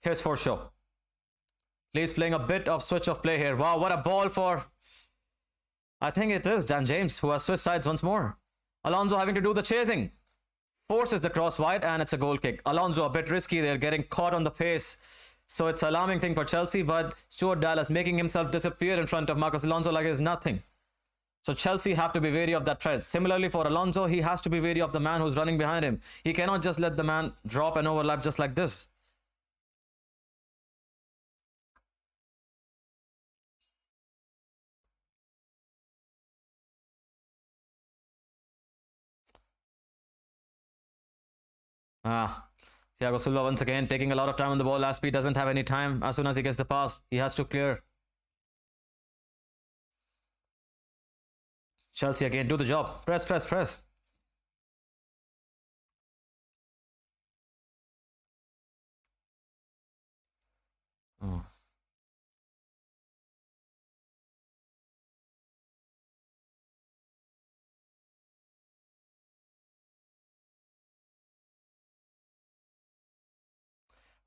Here's for sure. Leeds playing a bit of switch of play here. Wow, what a ball for... I think it is Dan James who has switched sides once more. Alonso having to do the chasing. Forces the cross wide and it's a goal kick. Alonso a bit risky there, getting caught on the pace. So it's an alarming thing for Chelsea, but Stuart Dallas making himself disappear in front of Marcos Alonso like it's nothing. So Chelsea have to be wary of that threat. Similarly for Alonso, he has to be wary of the man who's running behind him. He cannot just let the man drop and overlap just like this. Thiago Silva once again taking a lot of time on the ball. Aspi doesn't have any time. As soon as he gets the pass, he has to clear. Chelsea again, do the job. Press, press, press. Oh.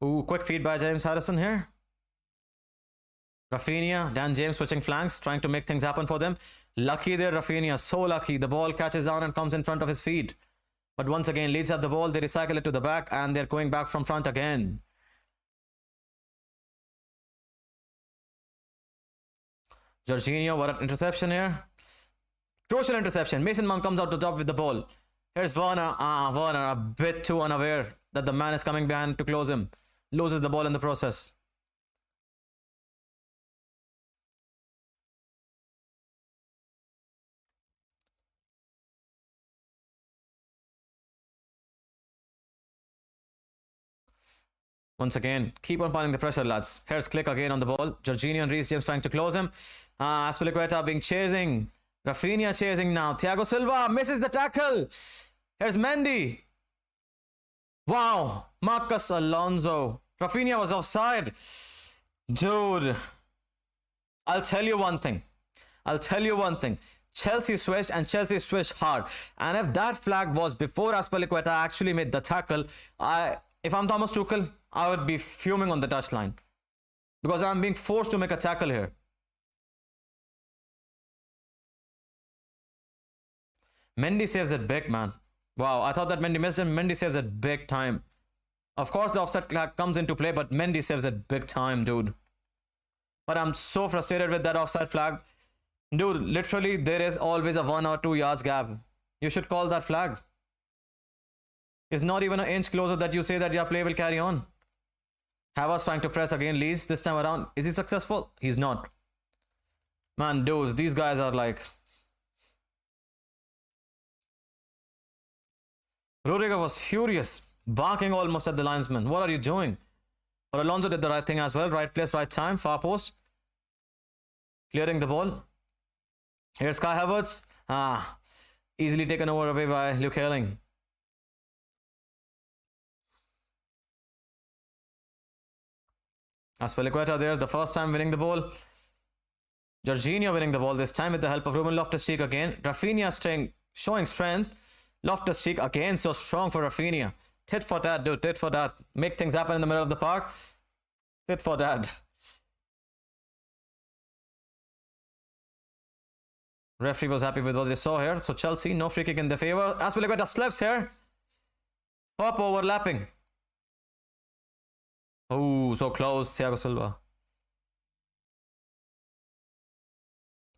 Ooh, quick feed by James Harrison here. Rafinha, Dan James switching flanks, trying to make things happen for them. Lucky there, Rafinha, so lucky. The ball catches down and comes in front of his feet. But once again, Leeds have the ball, they recycle it to the back, and they're going back from front again. Jorginho, what an interception here. Crucial interception. Mason Mount comes out to top with the ball. Here's Werner. Werner a bit too unaware that the man is coming behind to close him. Loses the ball in the process. Once again, keep on piling the pressure, lads. Here's Klick again on the ball. Jorginho and Reece James trying to close him. Azpilicueta being chasing. Rafinha chasing now. Thiago Silva misses the tackle. Here's Mendy. Wow. Marcus Alonso. Rafinha was offside. Dude. I'll tell you one thing. Chelsea switched and Chelsea switched hard. And if that flag was before Azpilicueta actually made the tackle, if I'm Thomas Tuchel, I would be fuming on the touchline. Because I'm being forced to make a tackle here. Mendy saves it big, man. Wow, I thought that Mendy missed him. Mendy saves it big time. Of course, the offset comes into play, but Mendy saves it big time, dude. But I'm so frustrated with that offside flag. Dude, literally, there is always a 1 or 2 yards gap. You should call that flag. It's not even an inch closer that you say that your play will carry on. Havertz trying to press again, Leeds this time around. Is he successful? He's not. Man, dudes, these guys are like... Rudiger was furious, barking almost at the linesman. What are you doing? But Alonso did the right thing as well. Right place, right time, far post. Clearing the ball. Here's Kai Havertz. Easily taken over away by Luke Ayling. Azpilicueta there, the first time winning the ball. Jorginho winning the ball this time with the help of Ruben Loftus-Cheek again. Rafinha showing strength. Loftus-Cheek again so strong for Rafinha. Tit for tat, dude. Tit for tat. Make things happen in the middle of the park. Tit for tat. Referee was happy with what they saw here. So Chelsea, no free kick in their favor. Azpilicueta slips here. Pop overlapping. Oh, so close. Thiago Silva.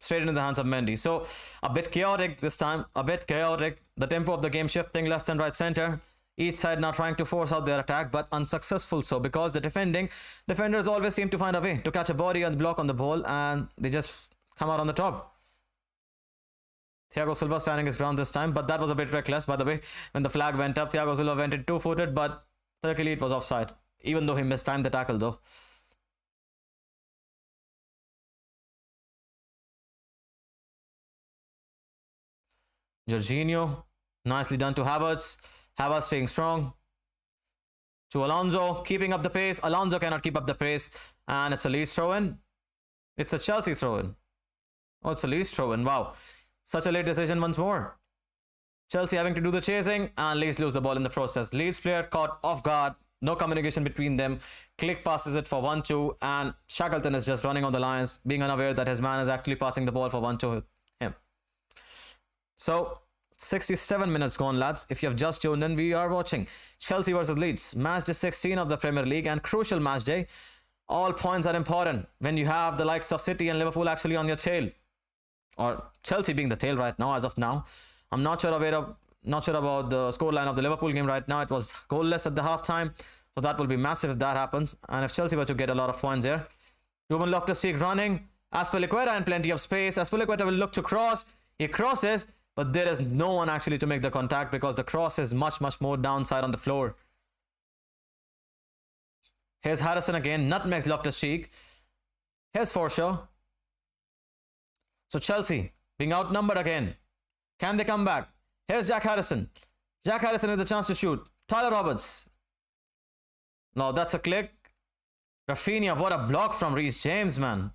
Straight into the hands of Mendy. So a bit chaotic this time. A bit chaotic. The tempo of the game shifting left and right center. Each side now trying to force out their attack, but unsuccessful so, because the defenders always seem to find a way to catch a body and block on the ball, and they just come out on the top. Thiago Silva standing his ground this time, but that was a bit reckless, by the way. When the flag went up, Thiago Silva went in two-footed, but luckily it was offside. Even though he mistimed the tackle though. Jorginho, nicely done to Havertz. Havertz staying strong. To Alonso, keeping up the pace. Alonso cannot keep up the pace. And it's a Leeds throw-in. It's a Chelsea throw-in. Oh, it's a Leeds throw-in. Wow. Such a late decision once more. Chelsea having to do the chasing, and Leeds lose the ball in the process. Leeds player caught off guard. No communication between them. Click passes it for 1-2, and Shackleton is just running on the lines, being unaware that his man is actually passing the ball for 1-2 him. So, 67 minutes gone, lads. If you have just tuned in, we are watching Chelsea versus Leeds. Match day 16 of the Premier League, and crucial match day. All points are important when you have the likes of City and Liverpool actually on your tail. Or Chelsea being the tail right now, as of now. I'm not sure about the scoreline of the Liverpool game right now. It was goalless at the halftime. So that will be massive if that happens. And if Chelsea were to get a lot of points here. Ruben Loftus-Cheek running. Azpilicueta in plenty of space. Azpilicueta will look to cross. He crosses. But there is no one actually to make the contact, because the cross is much, much more downside on the floor. Here's Harrison again. Nutmegs Loftus-Cheek. Here's Forshaw. So Chelsea being outnumbered again. Can they come back? Here's Jack Harrison. Jack Harrison with a chance to shoot. Tyler Roberts. No, that's a click. Rafinha, what a block from Reece James, man.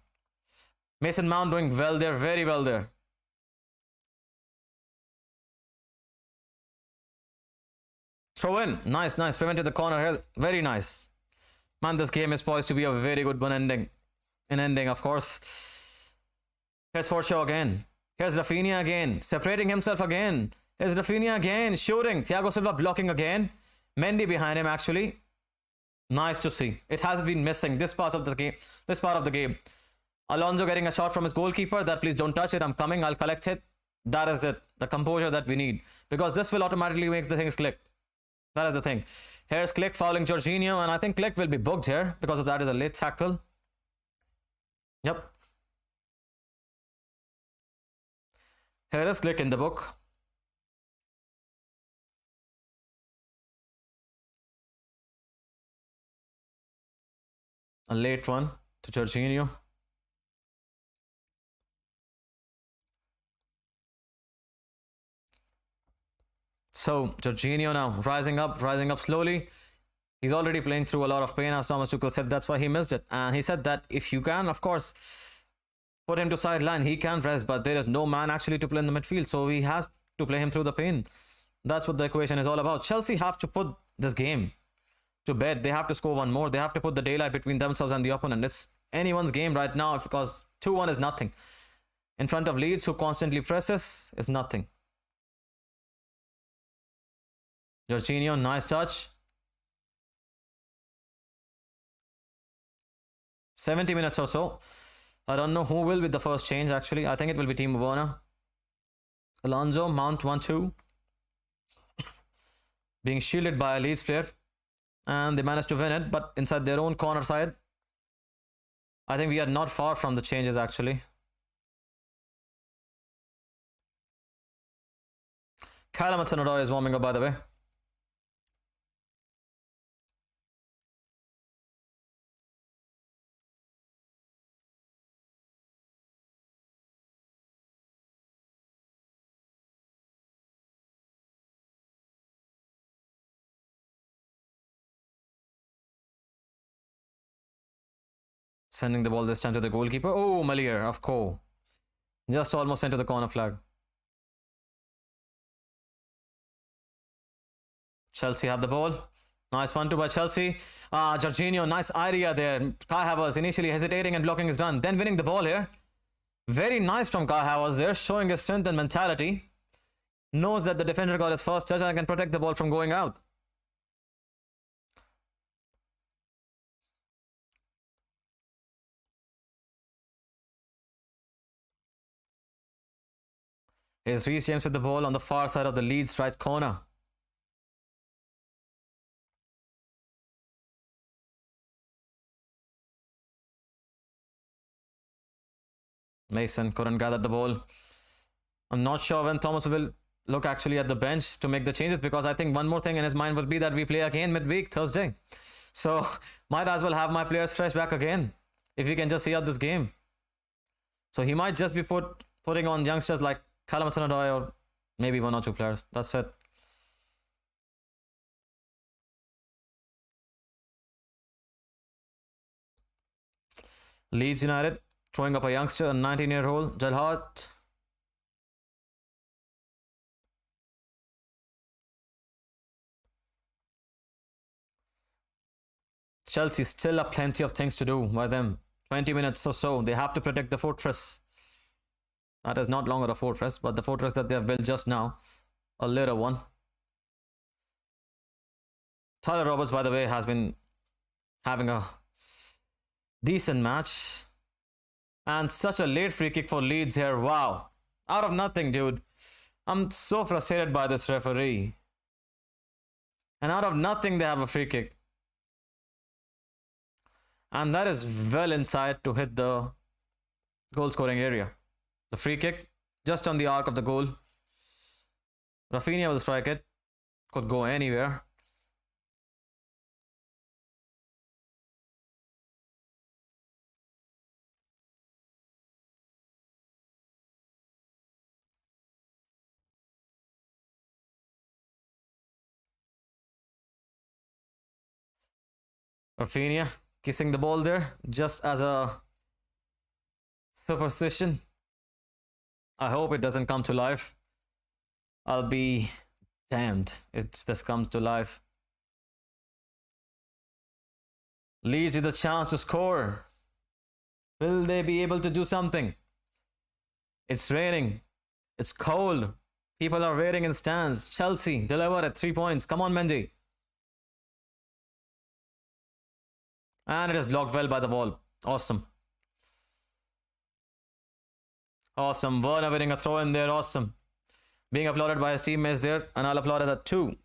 Mason Mount doing well there, very well there. Throw in. Nice, nice. Prevented the corner here. Very nice. Man, this game is poised to be a very good one ending. An ending, of course. Here's Forshaw again. Here's Rafinha again. Separating himself again. Here's Rafinha again. Shooting. Thiago Silva blocking again. Mendy behind him, actually. Nice to see. It has been missing this part of the game. Alonso getting a shot from his goalkeeper. That, please don't touch it. I'm coming. I'll collect it. That is it. The composure that we need. Because this will automatically make the things click. That is the thing. Here's Click fouling Jorginho, and I think Click will be booked here because of that is a late tackle. Yep. Here is Click in the book. A late one to Jorginho. So Jorginho now rising up slowly. He's already playing through a lot of pain, as Thomas Tuchel said. That's why he missed it. And he said that if you can, of course, put him to sideline, he can rest, but there is no man actually to play in the midfield. So he has to play him through the pain. That's what the equation is all about. Chelsea have to put this game to bed. They have to score one more. They have to put the daylight between themselves and the opponent. It's anyone's game right now because 2-1 is nothing. In front of Leeds, who constantly presses, is nothing. Jorginho, nice touch. 70 minutes or so. I don't know who will be the first change actually. I think it will be Timo Werner. Alonso, Mount 1-2. Being shielded by a Leeds player. And they managed to win it, but inside their own corner side. I think we are not far from the changes actually. Kyle Hudson-Odoi is warming up, by the way. Sending the ball this time to the goalkeeper. Oh, Malier, of course. Just almost into the corner flag. Chelsea have the ball. Nice 1-2 by Chelsea. Jorginho, nice idea there. Kai Havertz initially hesitating and blocking his run. Then winning the ball here. Very nice from Kai Havertz there, showing his strength and mentality. Knows that the defender got his first touch and can protect the ball from going out. Here's Reece James with the ball on the far side of the Leeds right corner. Mason couldn't gather the ball. I'm not sure when Thomas will look actually at the bench to make the changes, because I think one more thing in his mind will be that we play again midweek Thursday. So might as well have my players fresh back again if we can just see out this game. So he might just be putting on youngsters like Callum Hudson-Odoi or maybe one or two players. That's it. Leeds United throwing up a youngster, a 19-year-old, Jalhat. Chelsea still have plenty of things to do by them. 20 minutes or so. They have to protect the fortress. That is not longer a fortress, but the fortress that they have built just now. A little one. Tyler Roberts, by the way, has been having a decent match. And such a late free kick for Leeds here. Wow. Out of nothing, dude. I'm so frustrated by this referee. And out of nothing, they have a free kick. And that is well inside to hit the goal scoring area. The free kick just on the arc of the goal. Rafinha will strike it. Could go anywhere. Rafinha kissing the ball there just as a superstition. I hope it doesn't come to life. I'll be damned if this comes to life. Leeds with a chance to score. Will they be able to do something? It's raining. It's cold. People are waiting in stands. Chelsea deliver at 3 points. Come on, Mendy. And it is blocked well by the wall. Awesome. Awesome. Werner winning a throw in there. Awesome. Being applauded by his teammates there. And I'll applaud that too.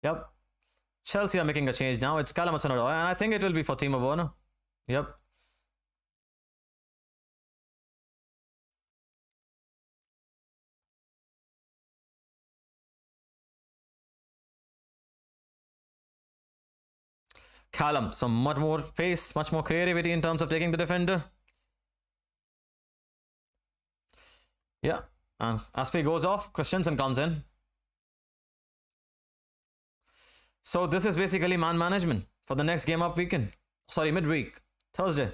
Yep. Chelsea are making a change now. It's Callum Hudson-Odoi, and I think it will be for Timo Werner. Yep. Callum, some much more pace, much more creativity in terms of taking the defender. Yeah, and Aspi goes off. Christensen comes in. So this is basically man management for the next game up weekend. Sorry, midweek, Thursday.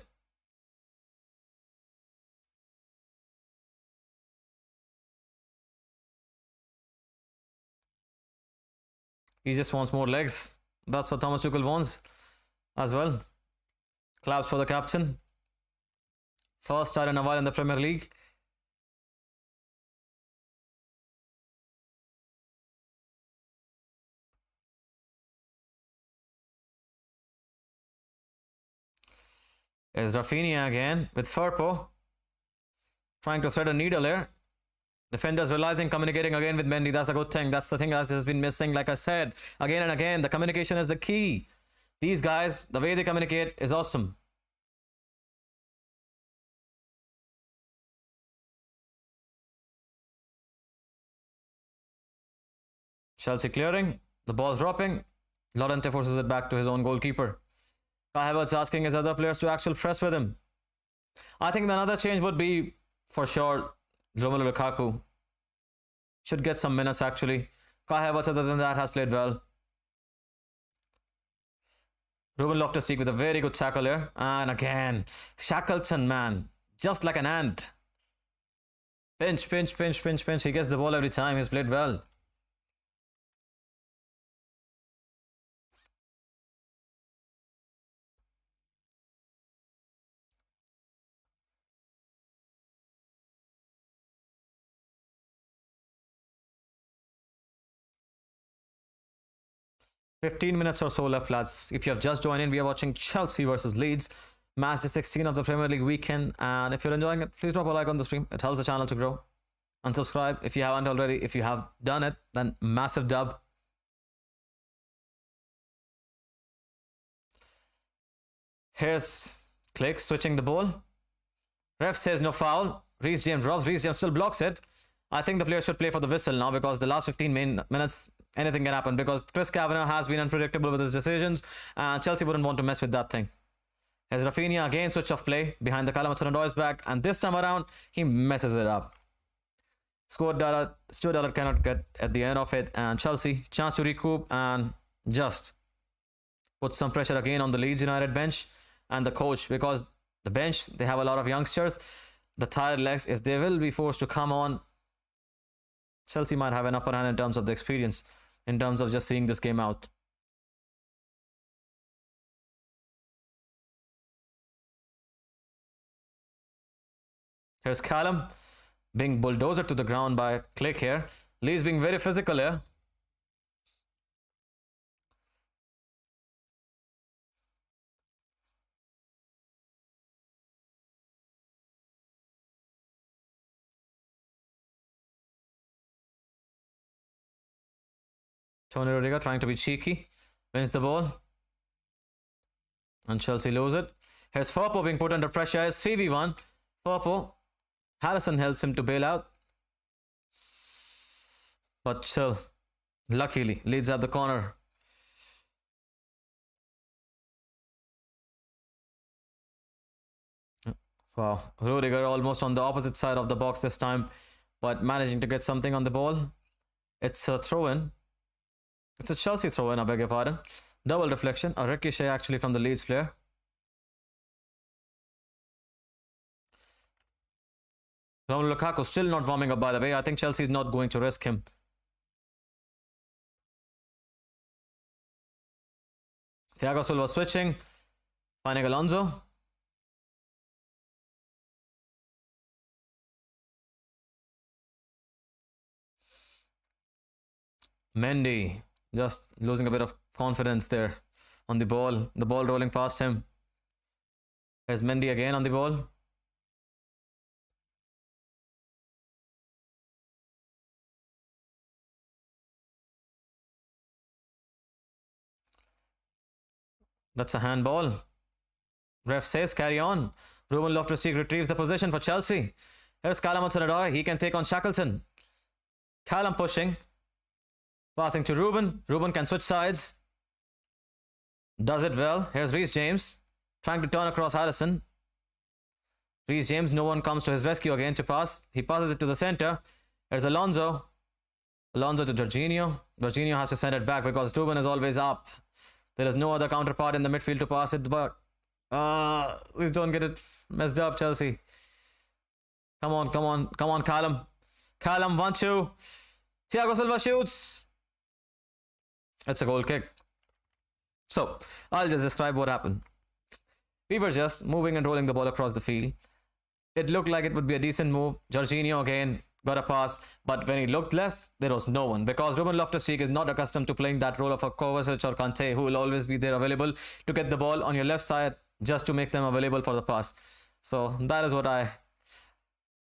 He just wants more legs. That's what Thomas Tuchel wants as well. Claps for the captain. First start in a while in the Premier League. Is Rafinha again with Firpo. Trying to thread a needle here. Defenders realizing, communicating again with Mendy. That's a good thing. That's the thing that has been missing. Like I said, again and again, the communication is the key. These guys, the way they communicate is awesome. Chelsea clearing. The ball's dropping. Llorente forces it back to his own goalkeeper. Kai Havertz asking his other players to actually press with him. I think another change would be, for sure, Romelu Lukaku. Should get some minutes actually. Kai Havertz, other than that, has played well. Ruben Loftus-Cheek with a very good tackle here. And again, Shackleton, man. Just like an ant. Pinch. He gets the ball every time. He's played well. "15 minutes or so left, lads. If you have just joined in, we are watching Chelsea versus Leeds. Match day 16 of the Premier League weekend. And if you're enjoying it, please drop a like on the stream. It helps the channel to grow. And subscribe if you haven't already. If you have done it, then massive dub. Here's Click switching the ball. Ref says no foul. Reece James robs. Reece James still blocks it. I think the player should play for the whistle now, because the last 15 minutes, anything can happen, because Chris Kavanagh has been unpredictable with his decisions, and Chelsea wouldn't want to mess with that thing. Here's Rafinha again, switch of play behind the Callum Hudson-Odoi's back, and this time around he messes it up. Stuart Dallas cannot get at the end of it, and Chelsea chance to recoup and just put some pressure again on the Leeds United bench and the coach, because the bench, they have a lot of youngsters. The tired legs, if they will be forced to come on, Chelsea might have an upper hand in terms of the experience, in terms of just seeing this game out. Here's Callum being bulldozed to the ground by Click here. Lee's being very physical here. Tony Rudiger trying to be cheeky. Wins the ball. And Chelsea lose it. Here's Firpo being put under pressure. It's 3v1. Firpo. Harrison helps him to bail out. But still, luckily, Leeds at the corner. Wow. Rudiger almost on the opposite side of the box this time, but managing to get something on the ball. It's a throw-in. It's a Chelsea throw-in, I beg your pardon. Double deflection, a ricochet actually from the Leeds player. Romelu Lukaku still not warming up, by the way. I think Chelsea is not going to risk him. Thiago Silva switching, finding Alonso. Mendy just losing a bit of confidence there on the ball rolling past him. There's Mendy again on the ball. That's a handball. Ref says carry on. Ruben Loftus-Cheek retrieves the position for Chelsea. Here's Callum Hudson-Odoi. He can take on Shackleton. Callum pushing. Passing to Ruben. Ruben can switch sides. Does it well. Here's Reece James trying to turn across Harrison. Reece James, no one comes to his rescue again to pass. He passes it to the center. There's Alonso. Alonso to Jorginho. Jorginho has to send it back because Ruben is always up. There is no other counterpart in the midfield to pass it back. Please don't get it messed up, Chelsea. Come on, come on, come on, Callum. Callum, 1-2. Thiago Silva shoots. It's a goal kick. So, I'll just describe what happened. We were just moving and rolling the ball across the field. It looked like it would be a decent move. Jorginho again got a pass, but when he looked left, there was no one because Ruben Loftus-Cheek is not accustomed to playing that role of a Kovacic or Kante, who will always be there available to get the ball on your left side just to make them available for the pass. So that is what I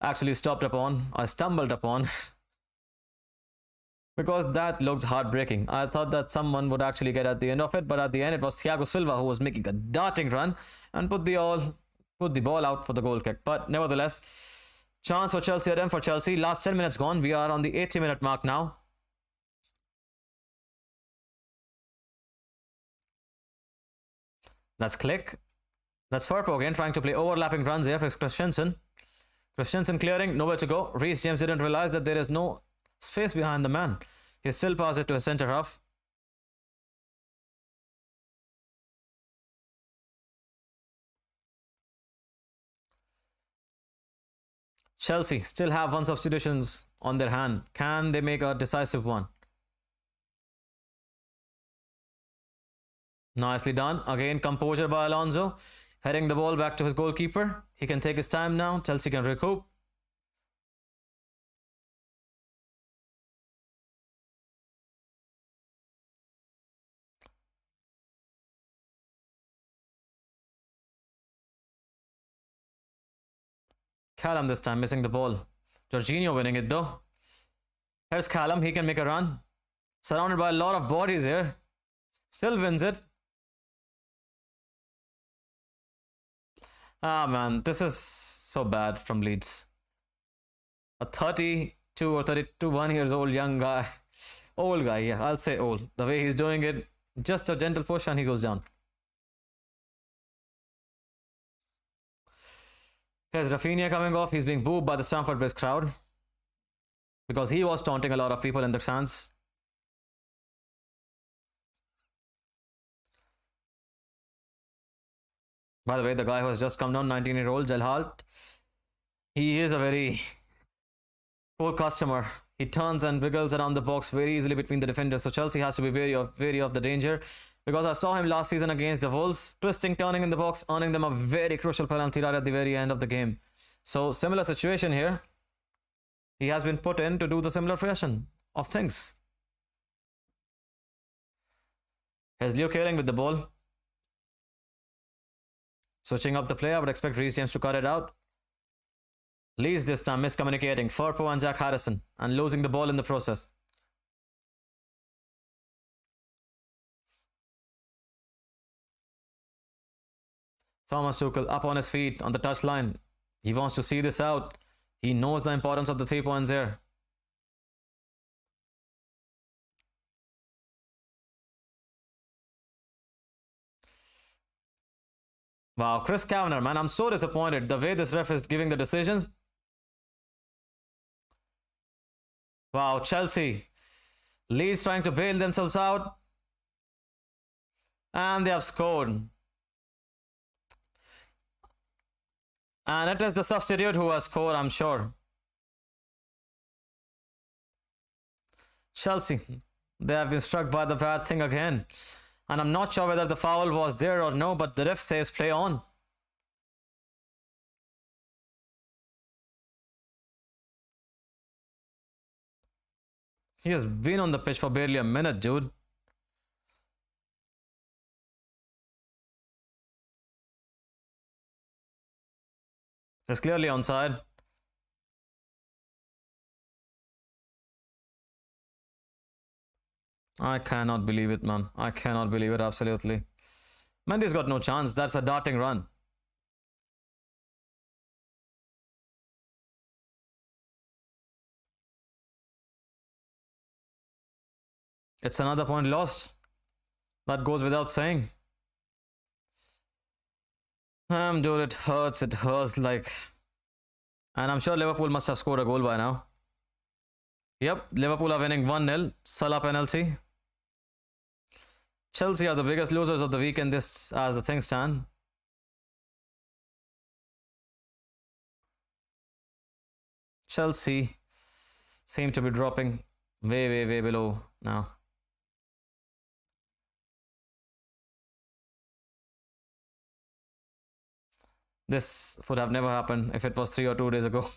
actually stopped upon. I stumbled upon because that looked heartbreaking. I thought that someone would actually get at the end of it, but at the end it was Thiago Silva who was making a darting run and put the ball out for the goal kick. But nevertheless, chance for Chelsea, attempt for Chelsea. Last 10 minutes gone. We are on the 80-minute mark now. That's Click. That's Firpo again trying to play overlapping runs here for Christensen. Christensen clearing, nowhere to go. Reece James didn't realize that there is no space behind the man. He still passes it to a centre half. Chelsea still have one substitutions on their hand. Can they make a decisive one? Nicely done. Again, composure by Alonso. Heading the ball back to his goalkeeper. He can take his time now. Chelsea can recoup. Callum this time missing the ball. Jorginho winning it though. Here's Callum. He can make a run. Surrounded by a lot of bodies here. Still wins it. Ah man, this is so bad from Leeds. A 32 or 31 years old young guy. Old guy, yeah, I'll say old. The way he's doing it, just a gentle push and he goes down. Here's Rafinha coming off. He's being booed by the Stamford Bridge crowd because he was taunting a lot of people in the stands. By the way, the guy who has just come down, 19-year-old Gelhardt, he is a very poor customer. He turns and wiggles around the box very easily between the defenders. So Chelsea has to be wary of the danger. Because I saw him last season against the Wolves, twisting, turning in the box, earning them a very crucial penalty right at the very end of the game. So similar situation here. He has been put in to do the similar fashion of things. Here's Leo Kaling with the ball. Switching up the play, I would expect Reece James to cut it out. Leeds this time miscommunicating. Firpo and Jack Harrison and losing the ball in the process. Thomas Tuchel up on his feet on the touchline. He wants to see this out. He knows the importance of the 3 points here. Wow, Chris Kavanagh, man, I'm so disappointed the way this ref is giving the decisions. Wow, Chelsea. Leeds trying to bail themselves out. And they have scored. And it is the substitute who has scored, I'm sure. Chelsea, they have been struck by the bad thing again. And I'm not sure whether the foul was there or no, but the ref says play on. He has been on the pitch for barely a minute, dude. It's clearly onside. I cannot believe it, man. I cannot believe it, absolutely. Mendy's got no chance. That's a darting run. It's another point lost. That goes without saying. Dude, it hurts. It hurts like. And I'm sure Liverpool must have scored a goal by now. Yep, Liverpool are winning 1-0. Salah penalty. Chelsea are the biggest losers of the weekend this as the things stand. Chelsea seem to be dropping way below now. This would have never happened if it was 3 or 2 days ago.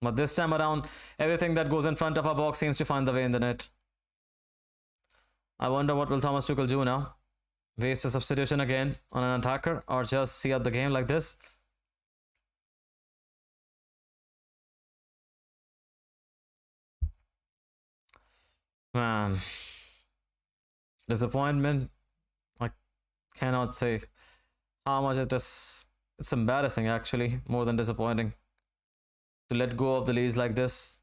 But this time around, everything that goes in front of our box seems to find the way in the net. I wonder what will Thomas Tuchel do now? Waste a substitution again on an attacker or just see out the game like this? Man, disappointment. I cannot say how much it is. It's embarrassing actually, more than disappointing. To let go of the Leeds like this.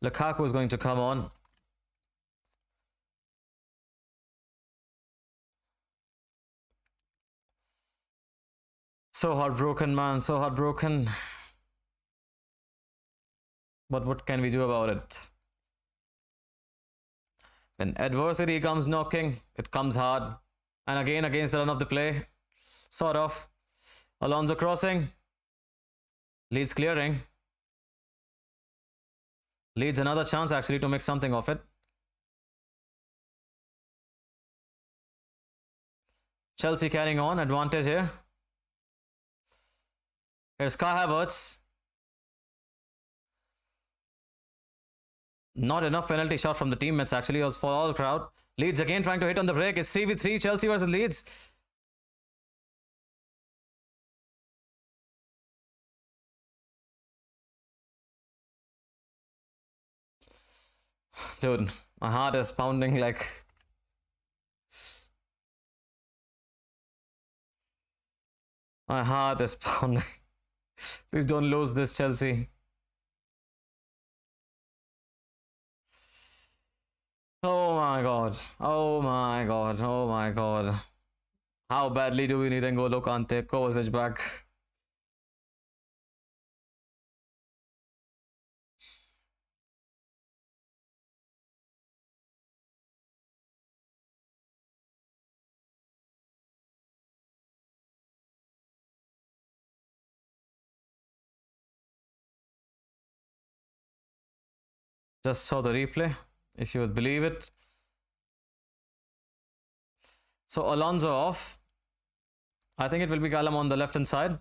Lukaku is going to come on. So heartbroken, man. So heartbroken. But what can we do about it? When adversity comes knocking, it comes hard. And again, against the run of the play. Sort of. Alonso crossing. Leeds clearing. Leeds another chance actually to make something of it. Chelsea carrying on. Advantage here. Here's Kai Havertz. Not enough penalty shot from the teammates actually. It was for all the crowd. Leeds again trying to hit on the break. It's 3v3 Chelsea versus Leeds. Dude, my heart is pounding like... My heart is pounding. Please don't lose this, Chelsea. Oh my god. Oh my god. Oh my god. How badly do we need N'Golo Kante? Kovacic back. Just saw the replay, if you would believe it. So Alonso off. I think it will be Callum on the left hand side.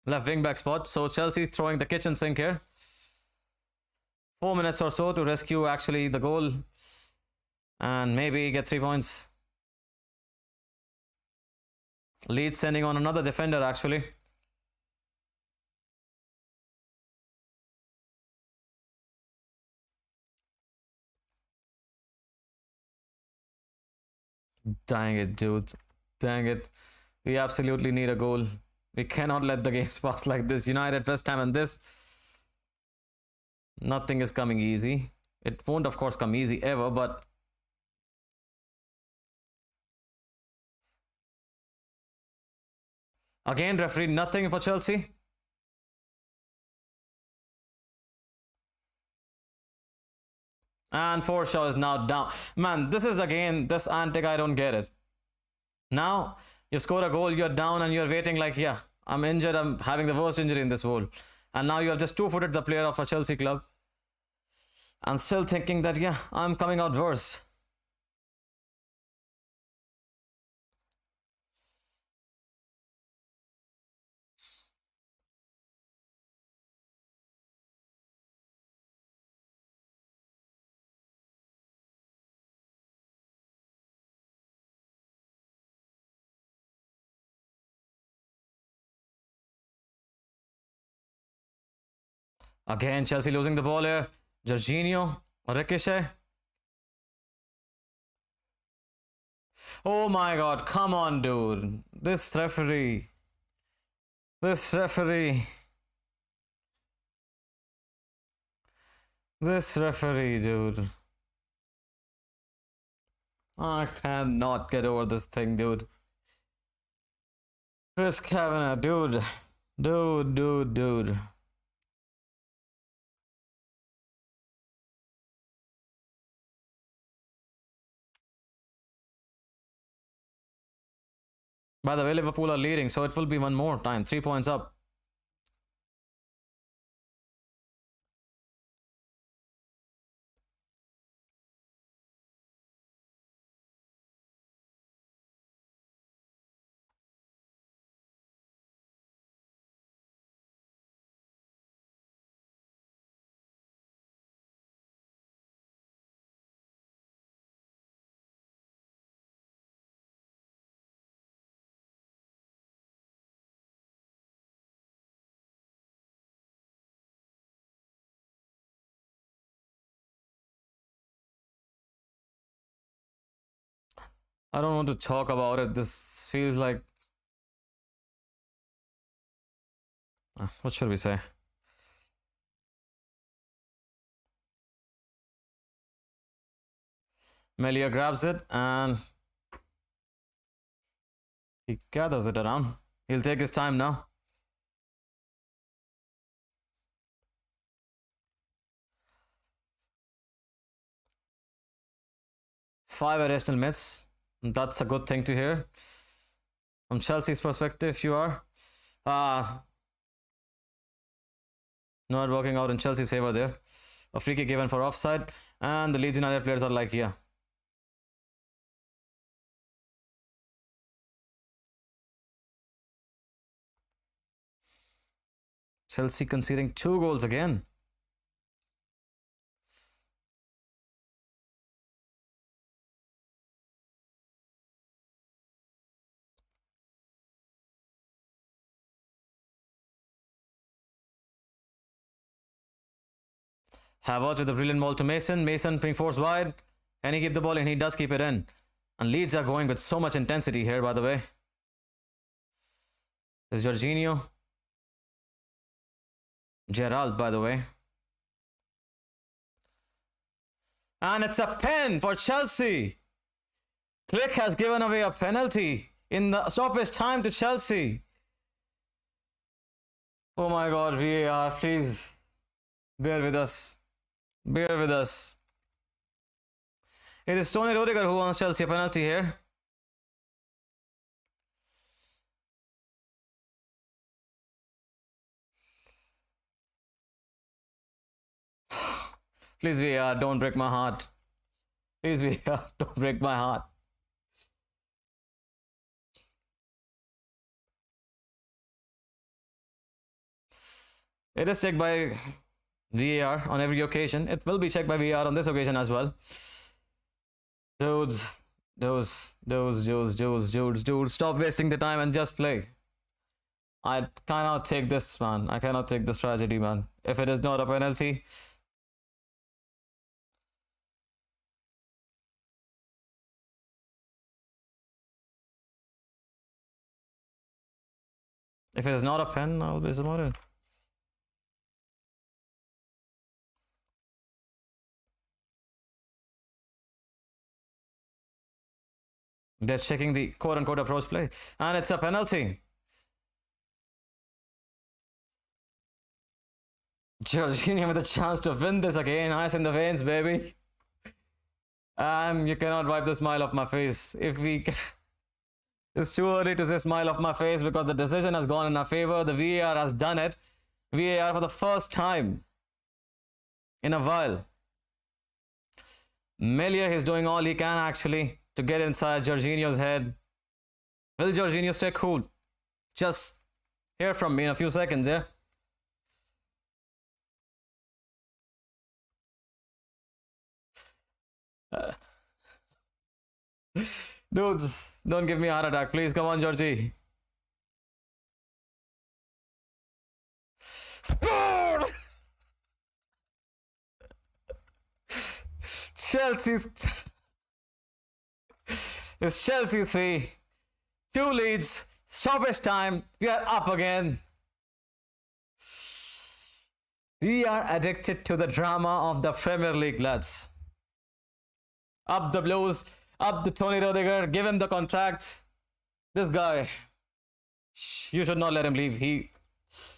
Left wing back spot. So Chelsea throwing the kitchen sink here. 4 minutes or so to rescue actually the goal. And maybe get 3 points. Leeds sending on another defender actually. Dang it, dude. Dang it. We absolutely need a goal. We cannot let the games pass like this. United, West Ham and this. Nothing is coming easy. It won't of course come easy ever, but... Again, referee, nothing for Chelsea. And Forshaw is now down. Man, this is again, this antic, I don't get it. Now, you score a goal, you're down and you're waiting like, yeah, I'm injured, I'm having the worst injury in this world. And now you have just two-footed the player of a Chelsea club. And still thinking that, yeah, I'm coming out worse. Again, Chelsea losing the ball here. Jorginho, Ricochet. Oh my god, come on, dude. This referee. This referee. This referee, dude. I cannot get over this thing, dude. Chris Kavanagh, dude. Dude. By the way, Liverpool are leading, so it will be one more time. 3 points up. I don't want to talk about it. This feels like. What should we say? Melia grabs it and he gathers it around. He'll take his time now. Five additional minutes. That's a good thing to hear. From Chelsea's perspective, you are. Not working out in Chelsea's favor there. A free kick given for offside. And the Leeds United players are like, yeah. Chelsea conceding 2 goals again. Havertz with a brilliant ball to Mason. Mason being forced wide. Can he keep the ball? And he does keep it in. And Leeds are going with so much intensity here, by the way. This is Jorginho. Gerald, by the way. And it's a pen for Chelsea. Click has given away a penalty in the stoppage time to Chelsea. Oh my god, VAR, please. Bear with us. Bear with us. It is Tony Rudiger who wants Chelsea a penalty here. Please, VAR, don't break my heart. Please, VAR, don't break my heart. It is checked by VAR on every occasion. It will be checked by VAR on this occasion as well. Dudes, stop wasting the time and just play. I cannot take this, man. I cannot take this tragedy, man. If it is not a penalty. If it is not a pen, I'll be disappointed. They're checking the quote-unquote approach play. And it's a penalty. Jorginho with a chance to win this again. Ice in the veins, baby. And you cannot wipe the smile off my face. It's too early to say smile off my face because the decision has gone in our favor. The VAR has done it. VAR for the first time in a while. Melia is doing all he can actually to get inside Jorginho's head. Will Jorginho stay cool? Just hear from me in a few seconds, yeah? Dudes, don't give me a heart attack, please. Come on, Georgie. Sport! Chelsea. It's Chelsea 3, 2 Leeds, stoppage time. We are up again. We are addicted to the drama of the Premier League, lads. Up the Blues, up the Tony Rodiger, give him the contract. This guy, you should not let him leave. He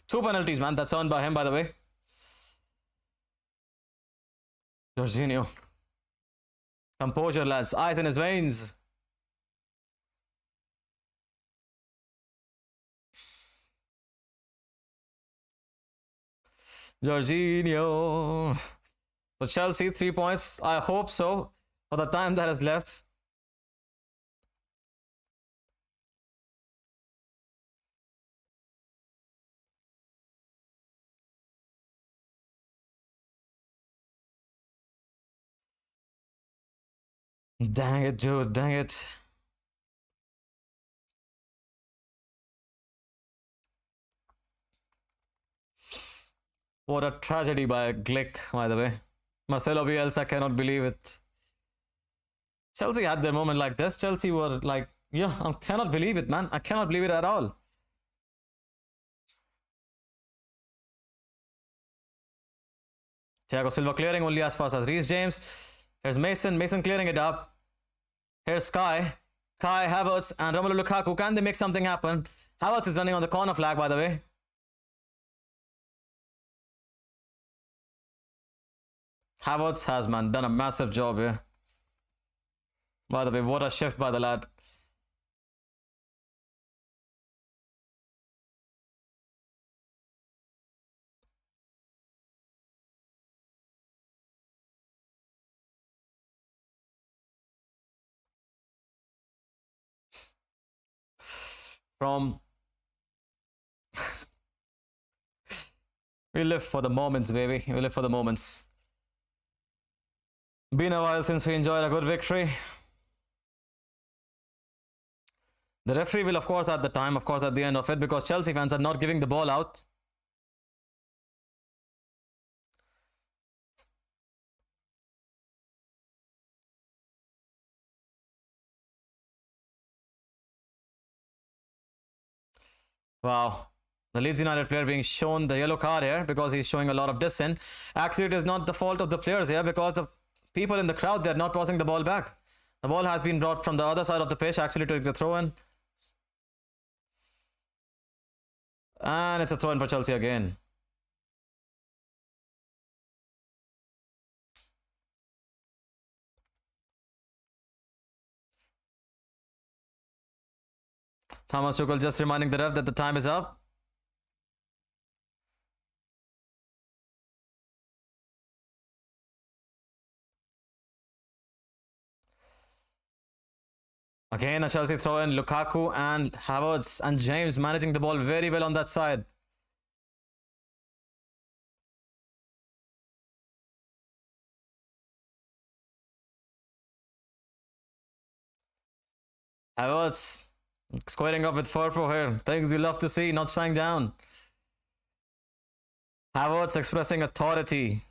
2 penalties, man. That's earned by him, by the way. Jorginho. Composure, lads. Ice in his veins. Jorginho. So Chelsea, 3 points. I hope so. For the time that is left. Dang it, dude. Dang it. What a tragedy by Glick, by the way. Marcelo Bielsa, cannot believe it. Chelsea had their moment like this. Chelsea were like, yeah, I cannot believe it, man. I cannot believe it at all. Thiago Silva clearing only as fast as Reece James. Here's Mason. Mason clearing it up. Here's Kai Havertz and Romelu Lukaku. Can they make something happen? Havertz is running on the corner flag, by the way. Havertz has, man, done a massive job here. By the way, what a shift by the lad. From we live for the moments, baby. We live for the moments. Been a while since we enjoyed a good victory. The referee will, of course, at the time, of course, at the end of it, because Chelsea fans are not giving the ball out. Wow. The Leeds United player being shown the yellow card here because he's showing a lot of dissent. Actually, it is not the fault of the players here because the people in the crowd, they're not passing the ball back. The ball has been brought from the other side of the pitch actually to the throw-in. And it's a throw-in for Chelsea again. Thomas Tuchel just reminding the ref that the time is up. Again, a Chelsea throw in. Lukaku and Havertz and James managing the ball very well on that side. Havertz squaring up with Firpo here. Things you love to see, not shying down. Havertz expressing authority.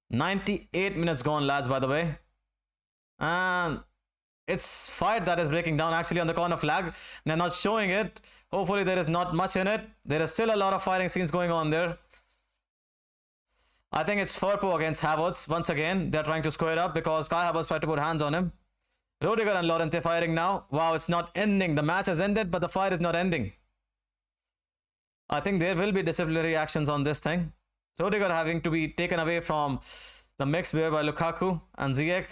"98 minutes gone, lads, by the way. And it's fight that is breaking down actually on the corner flag. They're not showing it. Hopefully there is not much in it. There is still a lot of fighting scenes going on there. I think it's Firpo against Havertz. Once again, they're trying to square up because Kai Havertz tried to put hands on him. Rudiger and Llorente fighting now. Wow, it's not ending. The match has ended, but the fight is not ending. I think there will be disciplinary actions on this thing. Rudiger having to be taken away from the mix here by Lukaku and Ziyech.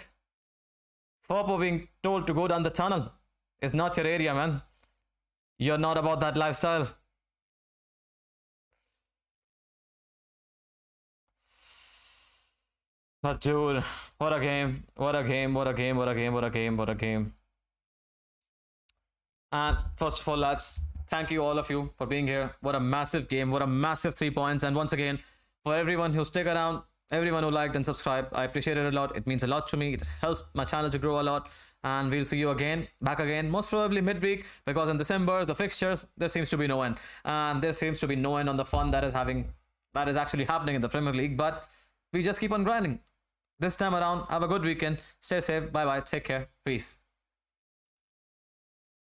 Firpo being told to go down the tunnel. It's not your area, man. You're not about that lifestyle. But dude, what a game. What a game, what a game, what a game, what a game, what a game. And first of all, lads, thank you all of you for being here. What a massive game. What a massive 3 points. And once again, for everyone who stuck around, everyone who liked and subscribed, I appreciate it a lot. It means a lot to me. It helps my channel to grow a lot. And we'll see you again, back again, most probably midweek, because in December, the fixtures, there seems to be no end. And there seems to be no end on the fun that is having that is actually happening in the Premier League, but we just keep on grinding. This time around, have a good weekend. Stay safe. Bye bye. Take care. Peace.